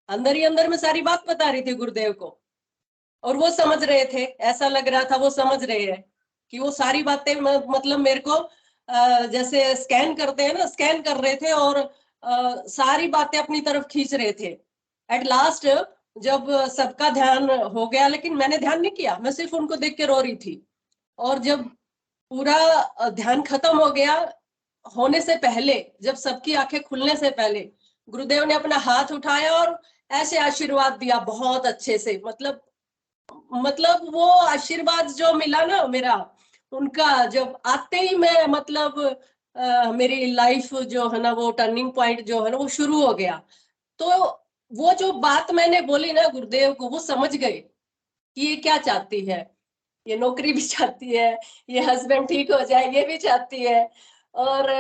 अंदर ही अंदर में सारी बात बता रही थी गुरुदेव को, और वो समझ रहे थे, ऐसा लग रहा था वो समझ रहे हैं कि वो सारी बातें मतलब मेरे को जैसे स्कैन करते हैं ना, स्कैन कर रहे थे और सारी बातें अपनी तरफ खींच रहे थे। एट लास्ट जब सबका ध्यान हो गया, लेकिन मैंने ध्यान नहीं किया, मैं सिर्फ उनको देख के रो रही थी। और जब पूरा ध्यान खत्म हो गया होने से पहले, जब सबकी आंखें खुलने से पहले गुरुदेव ने अपना हाथ उठाया और ऐसे आशीर्वाद दिया बहुत अच्छे से। मतलब वो आशीर्वाद जो मिला ना मेरा, उनका जब आते ही मैं मतलब मेरी लाइफ जो है ना वो टर्निंग पॉइंट जो है ना वो शुरू हो गया। तो वो जो बात मैंने बोली ना गुरुदेव को, वो समझ गए कि ये क्या चाहती है, ये नौकरी भी चाहती है, ये हस्बैंड ठीक हो जाए ये भी चाहती है। और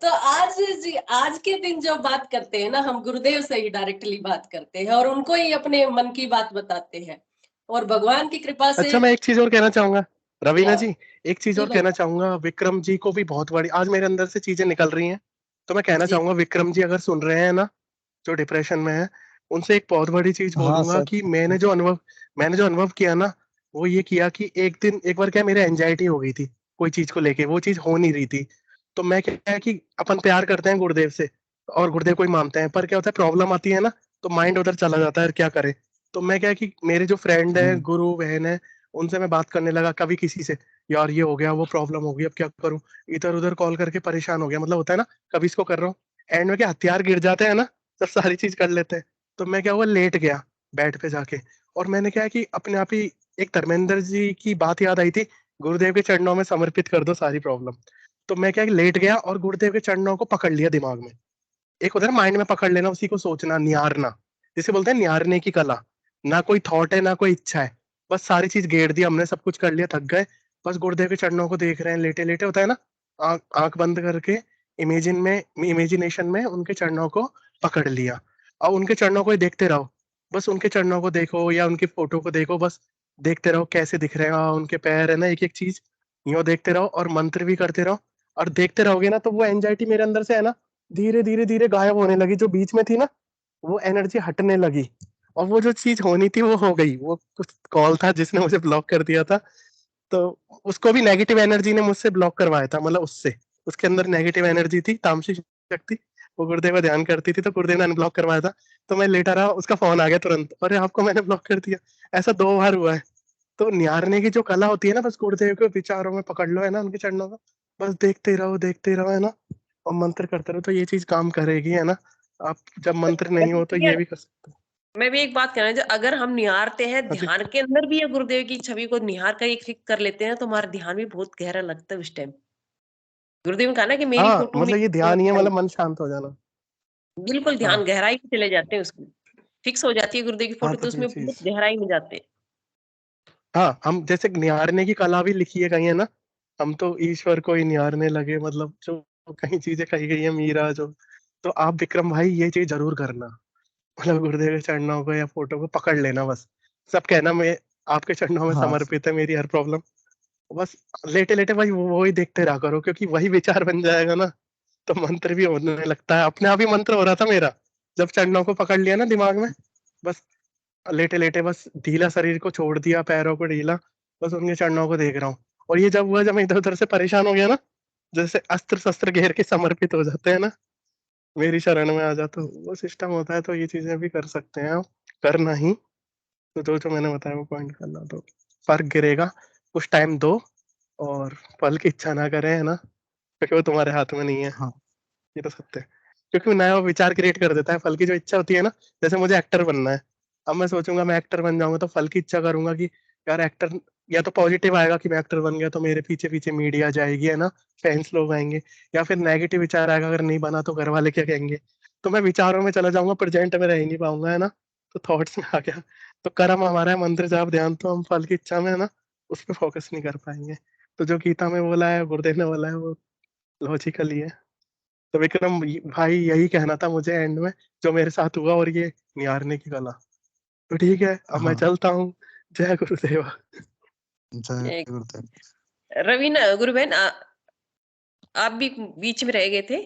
तो आज के दिन जो बात करते हैं ना, हम गुरुदेव से ही डायरेक्टली बात करते हैं और उनको ही अपने मन की बात बताते हैं और भगवान की कृपा से। अच्छा, मैं एक चीज और कहना चाहूंगा रवीना हाँ, जी, एक चीज जी और कहना भैया। चाहूंगा। विक्रम जी को भी बहुत बड़ी आज मेरे अंदर से चीजें निकल रही हैं, तो मैं कहना जी चाहूंगा विक्रम जी अगर सुन रहे हैं ना, जो डिप्रेशन में है, उनसे एक बहुत बड़ी चीज हाँ बोलूंगा सर। कि मैंने जो अनुभव किया ना, वो ये किया कि एक बार क्या मेरे एंजाइटी हो गई थी कोई चीज को लेके, वो चीज हो नहीं रही थी। तो मैं क्या है कि अपन प्यार करते हैं गुरुदेव से और गुरुदेव को ही मानते हैं, पर क्या होता है प्रॉब्लम आती है ना, तो माइंड उधर चला जाता है, क्या करे। तो मैं क्या है कि मेरे जो फ्रेंड है, गुरु बहन है, उनसे मैं बात करने लगा, कभी किसी से, यार ये हो गया, वो प्रॉब्लम हो गई, अब क्या करूं। इधर उधर कॉल करके परेशान हो गया, मतलब होता है ना, कभी इसको कर रहा हूँ, एंड में क्या हथियार गिर जाते हैं ना, जब सारी चीज कर लेते हैं। तो मैं क्या हुआ, लेट गया बेड पे जाके, और मैंने क्या है कि अपने आप ही एक धर्मेंद्र जी की बात याद आई थी, गुरुदेव के चरणों में समर्पित कर दो सारी प्रॉब्लम। तो मैं क्या है कि लेट गया और गुरुदेव के चरणों को पकड़ लिया दिमाग में। एक होता है ना माइंड में पकड़ लेना, उसी को सोचना, निहारना, जिसे बोलते हैं निहारने की कला। ना कोई थॉट है ना कोई इच्छा है, बस सारी चीज घेर दी हमने, सब कुछ कर लिया, थक गए, बस गुरुदेव के चरणों को देख रहे हैं, लेटे लेटे, होता है ना, आंख आंख बंद करके इमेजिनेशन में उनके चरणों को पकड़ लिया, और उनके चरणों को ही देखते रहो। बस उनके चरणों को देखो या उनकी फोटो को देखो, बस देखते रहो कैसे दिख रहे हैं, उनके पैर है ना, एक एक चीज यूं देखते रहो और मंत्र भी करते रहो। और देखते रहोगे ना, तो वो एंजाइटी मेरे अंदर से है ना, धीरे धीरे धीरे गायब होने लगी, जो बीच में थी ना, वो एनर्जी हटने लगी। और वो जो चीज होनी थी वो हो गई। वो कुछ कॉल था जिसने मुझे ब्लॉक कर दिया था, तो उसको भी नेगेटिव एनर्जी ने मुझसे ब्लॉक करवाया था, मतलब उससे, उसके अंदर नेगेटिव एनर्जी थी, तामसिक शक्ति, वो गुरुदेव का ध्यान करती थी, तो गुरुदेव ने अनब्लॉक करवाया था। तो मैं लेटा रहा, उसका फोन आ गया तुरंत, अरे आपको मैंने ब्लॉक कर दिया। ऐसा 2 बार हुआ है। तो निहारने की जो कला होती है ना, बस गुरुदेव के विचारों में पकड़ लो, है ना, उनके चरणों को, बस देखते रहो, है ना, और मंत्र करते रहो, तो ये चीज काम करेगी, है ना। आप जब मंत्र नहीं हो तो ये भी कर सकते हो। मैं भी एक बात कहना चाहती, अगर हम निहारते हैं, हाँ जी। ध्यान के अंदर भी ये गुरुदेव की छवि को निहार कर एक फिक्स कर लेते हैं, तो हमारा ध्यान भी बहुत गहरा लगता है उस टाइम। गुरुदेव ने कहा ना कि मेरी हाँ, फोटो में मतलब ये ध्यान ही है, मतलब मन शांत हो जाना। बिल्कुल ध्यान हाँ, गहराई में चले जाते हैं, उसमें फिक्स हो जाती है गुरुदेव की हाँ, फोटो, तो तो ये उसमें बहुत चीज, गहराई में जाते हैं। हाँ, हम जैसे निहारने की कला भी लिखी है कहीं, है ना, हम तो ईश्वर को ही निहारने लगे, मतलब जो कहीं चीजें कही गई है, मीरा जो। तो आप विक्रम भाई ये चीज जरूर करना, मतलब गुरुदेव के चरणों को या फोटो को पकड़ लेना, बस सब कहना, मैं आपके चरणों में हाँ समर्पित है मेरी हर प्रॉब्लम। बस लेटे लेटे भाई वो ही देखते रहा करो, क्योंकि वही विचार बन जाएगा ना, तो मंत्र भी होने लगता है, अपने आप ही मंत्र हो रहा था मेरा, जब चरणों को पकड़ लिया ना दिमाग में। बस लेटे लेटे बस ढीला शरीर को छोड़ दिया, पैरों को ढीला, बस उनके चरणों को देख रहा हूँ। और ये जब हुआ, जब मैं इधर उधर से परेशान हो गया ना, जैसे अस्त्र शस्त्र घेर के समर्पित हो जाते हैं ना, मेरी शरण में आ जा, तो वो सिस्टम होता है। तो ये चीजें भी कर सकते हैं आप, करना ही। तो जो जो मैंने बताया वो पॉइंट करना, तो फर्क गिरेगा। कुछ टाइम दो, और फल की इच्छा ना करें, है ना, क्योंकि वो तुम्हारे हाथ में नहीं है, हाँ ये तो सत्य है। क्योंकि वो नया विचार क्रिएट कर देता है। फल की जो इच्छा होती है ना, जैसे मुझे एक्टर बनना है, अब मैं सोचूंगा मैं एक्टर बन जाऊंगा, तो फल की इच्छा करूंगा कि यार एक्टर, या तो पॉजिटिव आएगा कि मैं एक्टर बन गया, तो मेरे पीछे पीछे मीडिया जाएगी, है ना, फैंस लोग आएंगे। या फिर नेगेटिव विचार आएगा, अगर नहीं बना तो घर वाले क्या कहेंगे। तो मैं विचारों में चला जाऊंगा, प्रेजेंट में रह ही नहीं पाऊंगा, है ना। तो थॉट्स में आ गया। तो कर्म हमारा है, मंत्र जाप ध्यान, तो हम फल की इच्छा में, है ना, उस पर फोकस नहीं कर पाएंगे। तो जो गीता में बोला है, गुरुदेव ने बोला है, वो लॉजिकल ही है। तो विक्रम भाई यही कहना था मुझे एंड में, जो मेरे साथ हुआ, और ये निहारने की कला। तो ठीक है, अब मैं हाँ। चलता हूँ। जय गुरुदेवा। जय गुरुदेव। रवीना गुरुबहन, आप भी बीच में रह गए थे।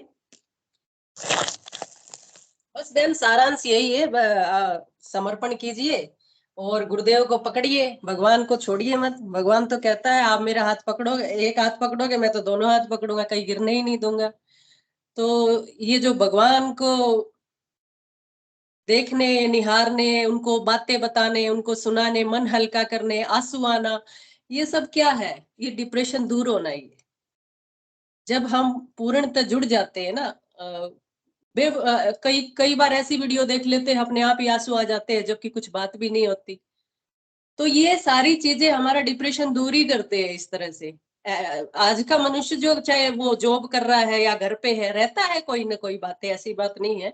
बस देन सारांश यही है, समर्पण कीजिए और गुरुदेव को पकड़िए, भगवान को छोड़िए मत। भगवान तो कहता है आप मेरा हाथ पकड़ोगे, एक हाथ पकड़ोगे, मैं तो दोनों हाथ पकड़ूंगा, कहीं गिरने ही नहीं दूंगा। तो ये जो भगवान को देखने, निहारने, उनको बातें बताने, उनको सुनाने, मन हल्का करने, आंसू आना, ये सब क्या है? ये डिप्रेशन दूर होना ही है। जब हम पूर्णतः जुड़ जाते हैं ना, कई बार ऐसी वीडियो देख लेते हैं अपने आप ही आंसू आ जाते हैं, जबकि कुछ बात भी नहीं होती। तो ये सारी चीजें हमारा डिप्रेशन दूर ही करते हैं इस तरह से। आज का मनुष्य जो चाहे वो जॉब कर रहा है या घर पे है, रहता है कोई ना कोई बातें, ऐसी बात नहीं है,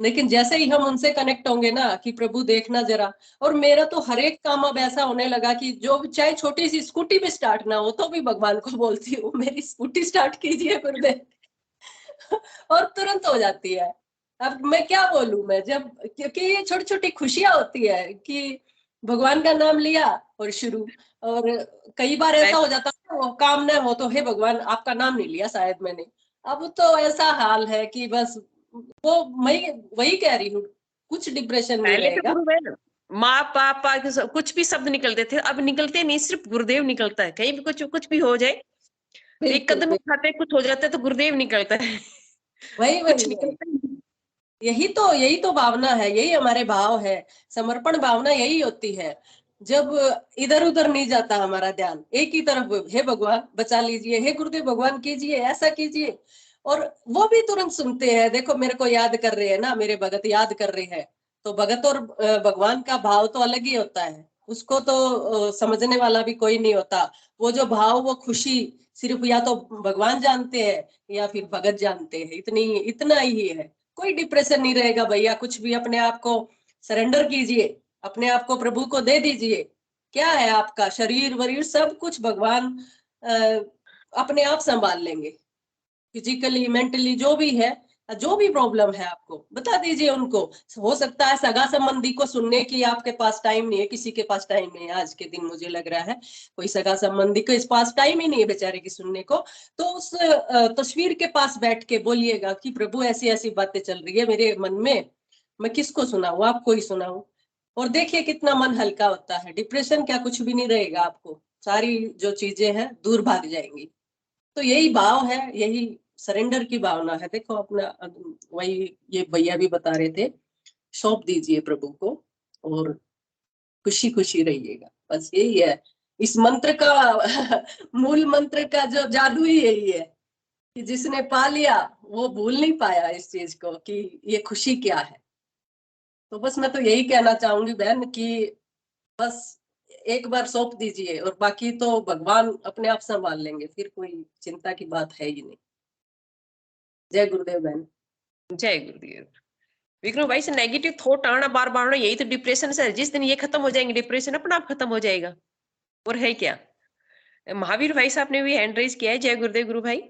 लेकिन जैसे ही हम उनसे कनेक्ट होंगे ना कि प्रभु देखना जरा। और मेरा तो हर एक काम अब ऐसा होने लगा कि जो चाहे छोटी सी स्कूटी भी स्टार्ट ना हो तो भी भगवान को बोलती हूँ मेरी स्कूटी स्टार्ट कीजिए गुरुदेव और तुरंत हो जाती है। अब मैं क्या बोलूं मैं, जब क्योंकि ये छोटी छोटी खुशियां होती है कि भगवान का नाम लिया और शुरू। और कई बार ऐसा हो जाता है वो काम ना हो तो हे भगवान आपका नाम नहीं लिया शायद मैंने। अब तो ऐसा हाल है कि बस वो मैं वही कह रही हूँ, कुछ डिप्रेशन नहीं पहले तो रहेगा। गुरुदेव माँ पापा कुछ भी शब्द निकलते थे, अब निकलते नहीं, सिर्फ गुरुदेव निकलता है। कहीं भी कुछ भी हो जाए, एक कदम उठाते कुछ हो जाता है तो गुरुदेव निकलता है। वही कुछ वही निकलता ही यही तो भावना है, यही हमारे भाव है। समर्पण भावना यही होती है जब इधर उधर नहीं जाता हमारा ध्यान, एक ही तरफ, हे भगवान बचा लीजिए, हे गुरुदेव भगवान कीजिए, ऐसा कीजिए। और वो भी तुरंत सुनते हैं, देखो मेरे को याद कर रहे हैं ना, मेरे भगत याद कर रहे हैं। तो भगत और भगवान का भाव तो अलग ही होता है, उसको तो समझने वाला भी कोई नहीं होता। वो जो भाव, वो खुशी सिर्फ या तो भगवान जानते हैं या फिर भगत जानते हैं, इतना ही है। कोई डिप्रेशन नहीं रहेगा भैया, कुछ भी अपने आप को सरेंडर कीजिए, अपने आप को प्रभु को दे दीजिए। क्या है आपका शरीर वरीर सब कुछ भगवान अपने आप संभाल लेंगे। फिजिकली मेंटली जो भी है, जो भी प्रॉब्लम है आपको बता दीजिए उनको। हो सकता है सगा संबंधी को सुनने की आपके पास टाइम नहीं है, किसी के पास टाइम नहीं है आज के दिन, मुझे लग रहा है कोई सगा संबंधी के इस पास टाइम ही नहीं है बेचारे की सुनने को। तो उस तस्वीर के पास बैठ के बोलिएगा कि प्रभु ऐसी ऐसी बातें चल रही है मेरे मन में, मैं किसको सुनाऊं, आपको ही सुनाऊं। और देखिए कितना मन हल्का होता है, डिप्रेशन क्या कुछ भी नहीं रहेगा आपको, सारी जो चीजें हैं दूर भाग जाएंगी। तो यही भाव है, यही सरेंडर की भावना है। देखो अपना वही ये भैया भी बता रहे थे, सौंप दीजिए प्रभु को और खुशी खुशी रहिएगा, बस यही है इस मंत्र का मूल मंत्र का जो जादू ही यही है कि जिसने पा लिया वो भूल नहीं पाया इस चीज को कि ये खुशी क्या है। तो बस मैं तो यही कहना चाहूंगी बहन कि बस एक बार सौंप दीजिए और बाकी तो भगवान अपने आप संभाल लेंगे, फिर कोई चिंता की बात है ही नहीं। जय गुरुदेव बहन। जय गुरुदेव। विक्रम भाई से नेगेटिव थॉट आना बार बार आना, यही तो डिप्रेशन से। जिस दिन ये खत्म हो जाएंगे डिप्रेशन अपना आप खत्म हो जाएगा। और है क्या। महावीर भाई साहब ने भी हैंड रेज किया है। जय गुरुदेव गुरु भाई।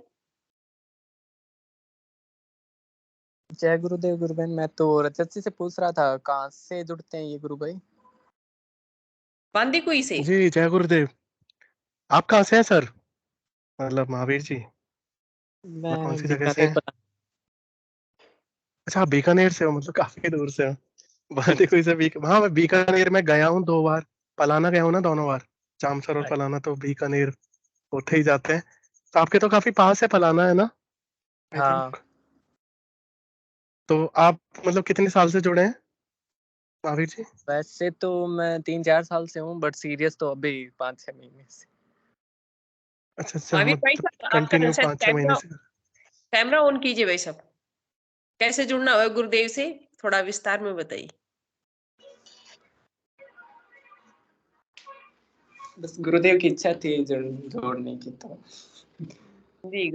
जय गुरुदेव गुरु बहन। मैं तो रजत जी से पूछ रहा था कहाँ से जुड़ते हैं ये गुरु भाई? बांदीकुई से। जी जय गुरुदेव। आप कहाँ से हैं सर, मतलब महावीर जी? मैं कौन सी जगह से बीकानेर हैं? अच्छा आप बीकानेर से हो, मतलब काफी दूर से हो। बांदीकुई से हाँ मैं बीकानेर में गया हूँ 2 बार, पलाना गया हूँ ना दोनों बार, जामसर और पलाना, तो बीकानेर होते ही जाते हैं। तो आपके तो काफी पास है पलाना, है ना? I हाँ। think। तो आप मतलब कितने साल से जुड़े हैं महावीर जी? वैसे तो मैं 3-4 साल से हूँ, बट सीरियस तो अभी 5-6 महीने से। अच्छा महावीर भाई मतलब साहब आपका कंटिन्यू शायद 5-6 महीने से। कैमरा ऑन कीजिए भाई साहब। कैसे जुड़ना है गुरुदेव से, थोड़ा विस्तार में बताइए। बस गुरुदेव की इच्छा थी जोड़ने की, तो जी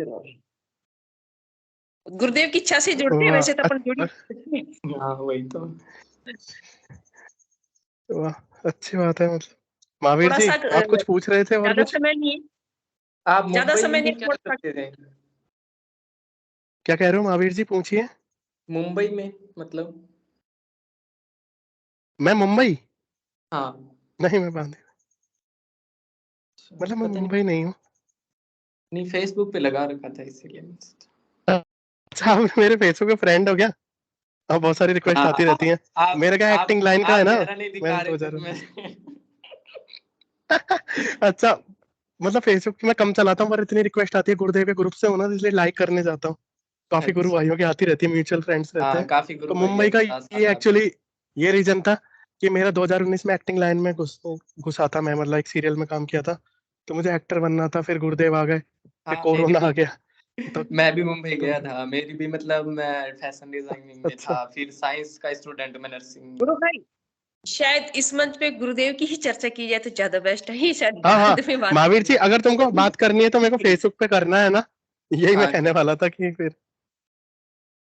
गुरुदेव की इच्छा से जुड़ते हैं, वैसे तो अपन जुड़ी। हाँ वही तो। वाह अच्छी बात है। मतलब महावीर थोड़ा जी सा आप कुछ पूछ रहे थे और ज्यादा कुछ? समय नहीं है, आप ज्यादा मुंबई समय में नहीं, क्या थोड़ा करते थे? क्या कह रहे हो महावीर जी, पूछिए। मुंबई में मतलब? मैं मुंबई? हाँ। नहीं मैं बांधे, मतलब मैं पता मुंबई नहीं हूँ। नहीं, फेसबुक पे लगा रखा था इसीलिए। अच्छा आप मेरे फेसबुक पे फ्रेंड हो क्या? अब बहुत सारी रिक्वेस्ट आती रहती हैं। मेरा क्या एक्टिंग लाइन का है ना, चेहरा नहीं दिखा मैं रहे थे 2000 तुम्हें। अच्छा मतलब फेसबुक पे मैं कम चलाता हूँ, पर इतनी रिक्वेस्ट आती है गुरुदेव के ग्रुप से हो ना, इसलिए लाइक करने जाता हूँ। काफी गुरु अच्छा। भाइयों की आती रहती है, म्यूचुअल फ्रेंड्स रहते हाँ हैं। काफी तो गुरु भाई मुंबई का साथ साथ ये आते हैं। एक्चुअली ये रीजन था कि मेरा 2019 में एक्टिंग लाइन में घुसा था मैं, मतलब एक सीरियल में काम किया था, तो मुझे एक्टर बनना था। फिर गुरुदेव आ गए, फिर हाँ मेरी कोरोना भी आ गया, तो मैं भी मुंबई गया था, मेरी भी मतलब मैं फैशन डिजाइनिंग में अच्छा था, फिर साइंस का स्टूडेंट मैं नर्सिंग गुरु भाई शायद इस मंच पे गुरुदेव की ही चर्चा की जाए तो ज्यादा बेस्ट है ही, शायद हाँ हाँ बाद में बात महावीर जी, अगर तुमको बात करनी है तो मेरे को फेसबुक पे करना है ना, यही मैं हाँ कहने वाला था कि फिर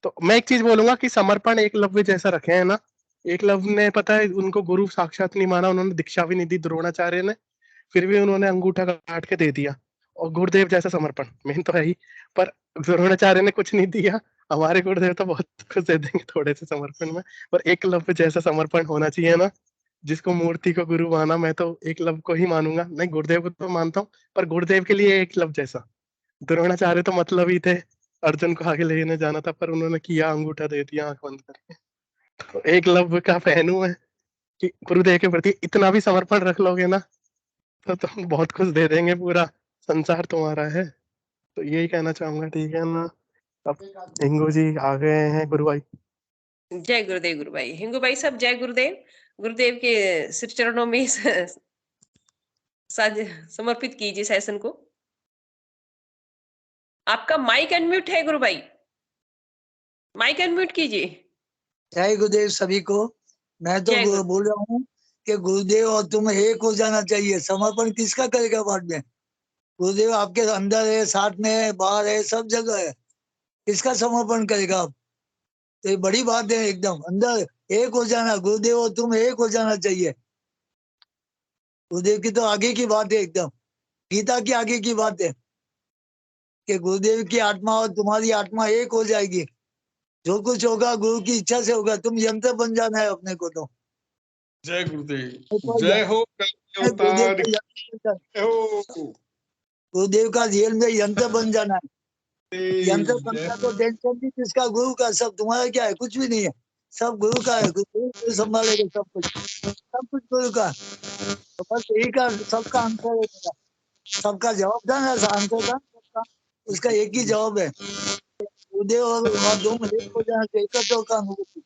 तो मैं एक चीज बोलूंगा कि समर्पण एकलव्य जैसा रखे है ना। एकलव्य ने पता है उनको गुरु साक्षात नहीं माना, उन्होंने दीक्षा भी नहीं दी द्रोणाचार्य ने, फिर भी उन्होंने अंगूठा काट के दे दिया। और गुरुदेव जैसा समर्पण मेन तो है ही, पर द्रोणाचार्य ने कुछ नहीं दिया। हमारे गुरुदेव तो बहुत कुछ दे देंगे थोड़े से समर्पण में, पर एकलव्य जैसा समर्पण होना चाहिए ना। जिसको मूर्ति को गुरु माना, मैं तो एकलव्य को ही मानूंगा, नहीं गुरुदेव को तो मानता हूँ, पर गुरुदेव के लिए एकलव्य जैसा। द्रोणाचार्य तो मतलब ही थे, अर्जुन को आगे लेने जाना था, पर उन्होंने किया, अंगूठा दे दिया आंख बंद करके। तो एकलव्य का फैन हूं मैं कि गुरुदेव के प्रति इतना भी समर्पण रख लोगे ना तो तुम बहुत कुछ दे देंगे, पूरा संसार तुम्हारा है। तो यही कहना चाहूंगा, ठीक है ना। अब हिंगू जी आ गए हैं, गुरु भाई। जय गुरुदेव गुरु भाई, हिंगू भाई सब जय गुरुदेव। गुरुदेव के श्री चरणों में समर्पित कीजिए सेशन को। आपका माइक अनम्यूट है गुरु भाई, माइक अनम्यूट कीजिए। जय गुरुदेव सभी को। मैं तो जय गुरु बोल रहा हूँ कि गुरुदेव और तुम एक हो जाना चाहिए। समर्पण किसका करेगा बाद में? गुरुदेव आपके अंदर है, साथ में है, बाहर है, सब जगह है। किसका समर्पण करेगा आप? तो ये बड़ी बात है, एकदम अंदर एक हो जाना। गुरुदेव और तुम एक हो जाना चाहिए। गुरुदेव की तो आगे की बात है, एकदम गीता की आगे की बात है कि गुरुदेव की आत्मा और तुम्हारी आत्मा एक हो जाएगी। जो कुछ होगा गुरु की इच्छा से होगा। तुम यंत्र बन जाना है अपने को। तो जय गुरुदेव, जय हो गुरुदेव अवतार का जय हो। गुरुदेव का रियल में यंत्र बन जाना है। यंत्र जय बनना तो टेंशन भी किसका? गुरु का। सब तुम्हारा क्या है? कुछ भी नहीं है, सब गुरु का है। गुरु संभालेगा सब कुछ, सब कुछ गुरु का। तो बस यही का सबका आंसर है मेरा। सबका जवाब था ना, आंसर था सबका, उसका एक ही जवाब है। गुरुदेव और तुम एक हो जाना चाहिए, एकत्व का अनुभूति।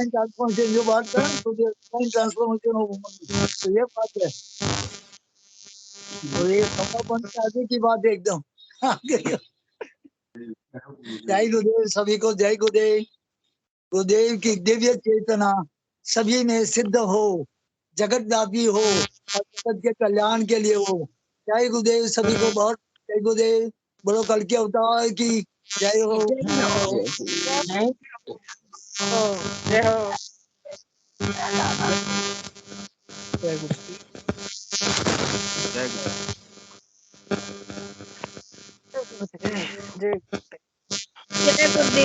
ट्रांसफॉर्मेशन जो बात करा, ट्रांसफॉर्मेशन हो, तो ये बात है। तो ये समर्पण के आगे की बात है, एकदम आगे। जय गुरुदेव सभी को, जय गुरुदेव। गुरुदेव की दिव्य चेतना सभी में सिद्ध हो, जगत व्यापी हो और जगत के कल्याण के लिए हो। जय गुरुदेव सभी को, बहुत जय गुरुदेव। बोलो कल के अवतार की जय हो। जय हो, जय हो। जय गुरुदेव। जय गुरुदेव। जय गुरुदेव।